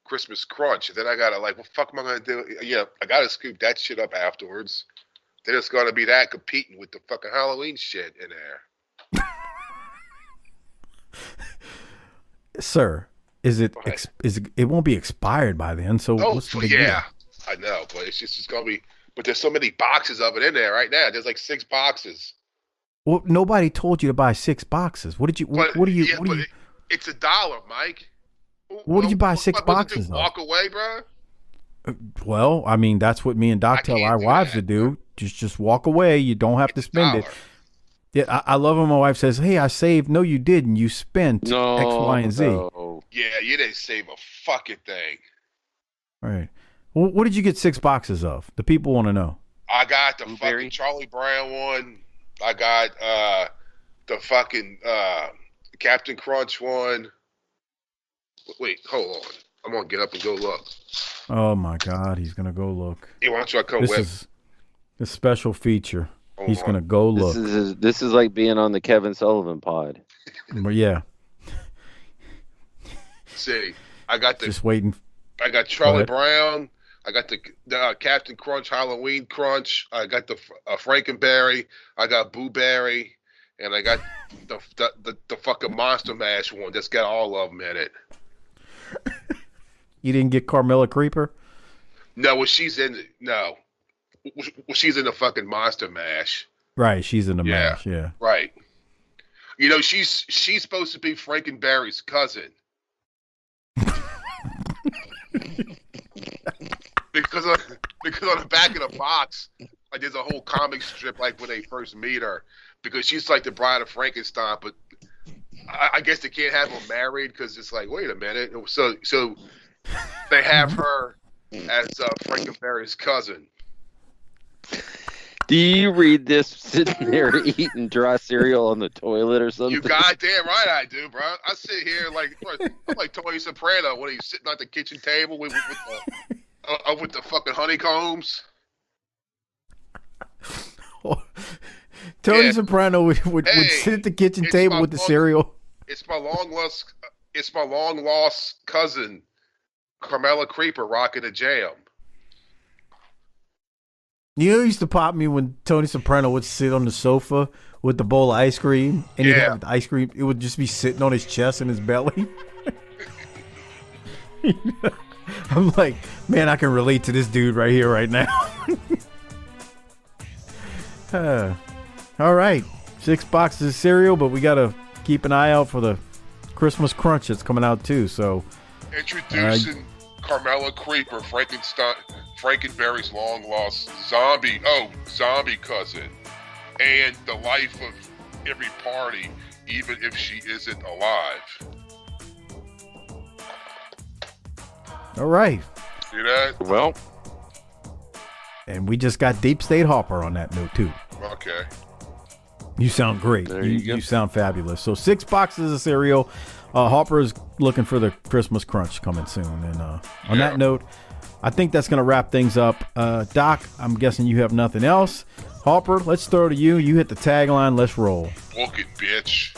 Christmas Crunch. And then I gotta what the fuck am I gonna do? Yeah, I gotta scoop that shit up afterwards. Then it's gonna be that competing with the fucking Halloween shit in there. Sir, it won't be expired by then? So what's the big deal? I know, but it's gonna be. But there's so many boxes of it in there right now. There's like 6 boxes. Well, nobody told you to buy 6 boxes. What did you? What do you? It's $1, Mike. What did you buy 6 boxes of? Walk away, bro. Well, I mean, that's what me and Doc tell our wives to do. Just walk away. You don't have to spend it. Yeah, I love when my wife says, "Hey, I saved." No, you didn't. You spent X, Y, and Z. No. Yeah, you didn't save a fucking thing. All right. Well, what did you get 6 boxes of? The people want to know. I got the fucking Charlie Brown one. I got the fucking Captain Crunch one. Wait, hold on. I'm gonna get up and go look. Oh my God, he's gonna go look. Hey, why don't you come This with? is a special feature. Hold He's on. gonna go look. This is like being on the Kevin Sullivan pod. Well, yeah, See, I got the. just waiting. I got Charlie ahead. Brown. I got the Captain Crunch Halloween Crunch. I got the Frankenberry. I got Boo Berry, and I got the fucking Monster Mash one that's got all of them in it. You didn't get Carmella Creeper? No, she's in the fucking Monster Mash. Right, she's in the mash. Yeah. Right. You know, she's supposed to be Frankenberry's cousin. because on the back of the box, like, there's a whole comic strip like when they first meet her, because she's like the bride of Frankenstein, but I guess they can't have her married because it's like, wait a minute. So they have her as Frankenberry's cousin. Do you read this sitting there eating dry cereal on the toilet or something? You goddamn right I do, bro. I sit here I'm like Tony Soprano when he's sitting at the kitchen table with the fucking honeycombs. Tony Soprano would sit at the kitchen table with the cereal. It's my long lost cousin, Carmella Creeper, rocking a jam. You know, it used to pop me when Tony Soprano would sit on the sofa with the bowl of ice cream, and he'd have the ice cream. It would just be sitting on his chest and his belly. I'm like, man, I can relate to this dude right here, right now. All right, 6 boxes of cereal, but we gotta keep an eye out for the Christmas Crunch that's coming out too. So, introducing Carmella Creeper, Frankenberry's long lost zombie cousin, and the life of every party, even if she isn't alive. all right, See that? Well, and we just got Deep State Harper on that note too. Okay. You sound great. There you go. You sound fabulous. So 6 boxes of cereal. Harper is looking for the Christmas Crunch coming soon. And on that note, I think that's going to wrap things up. Doc, I'm guessing you have nothing else. Harper, let's throw to you. You hit the tagline. Let's roll. Book it, bitch.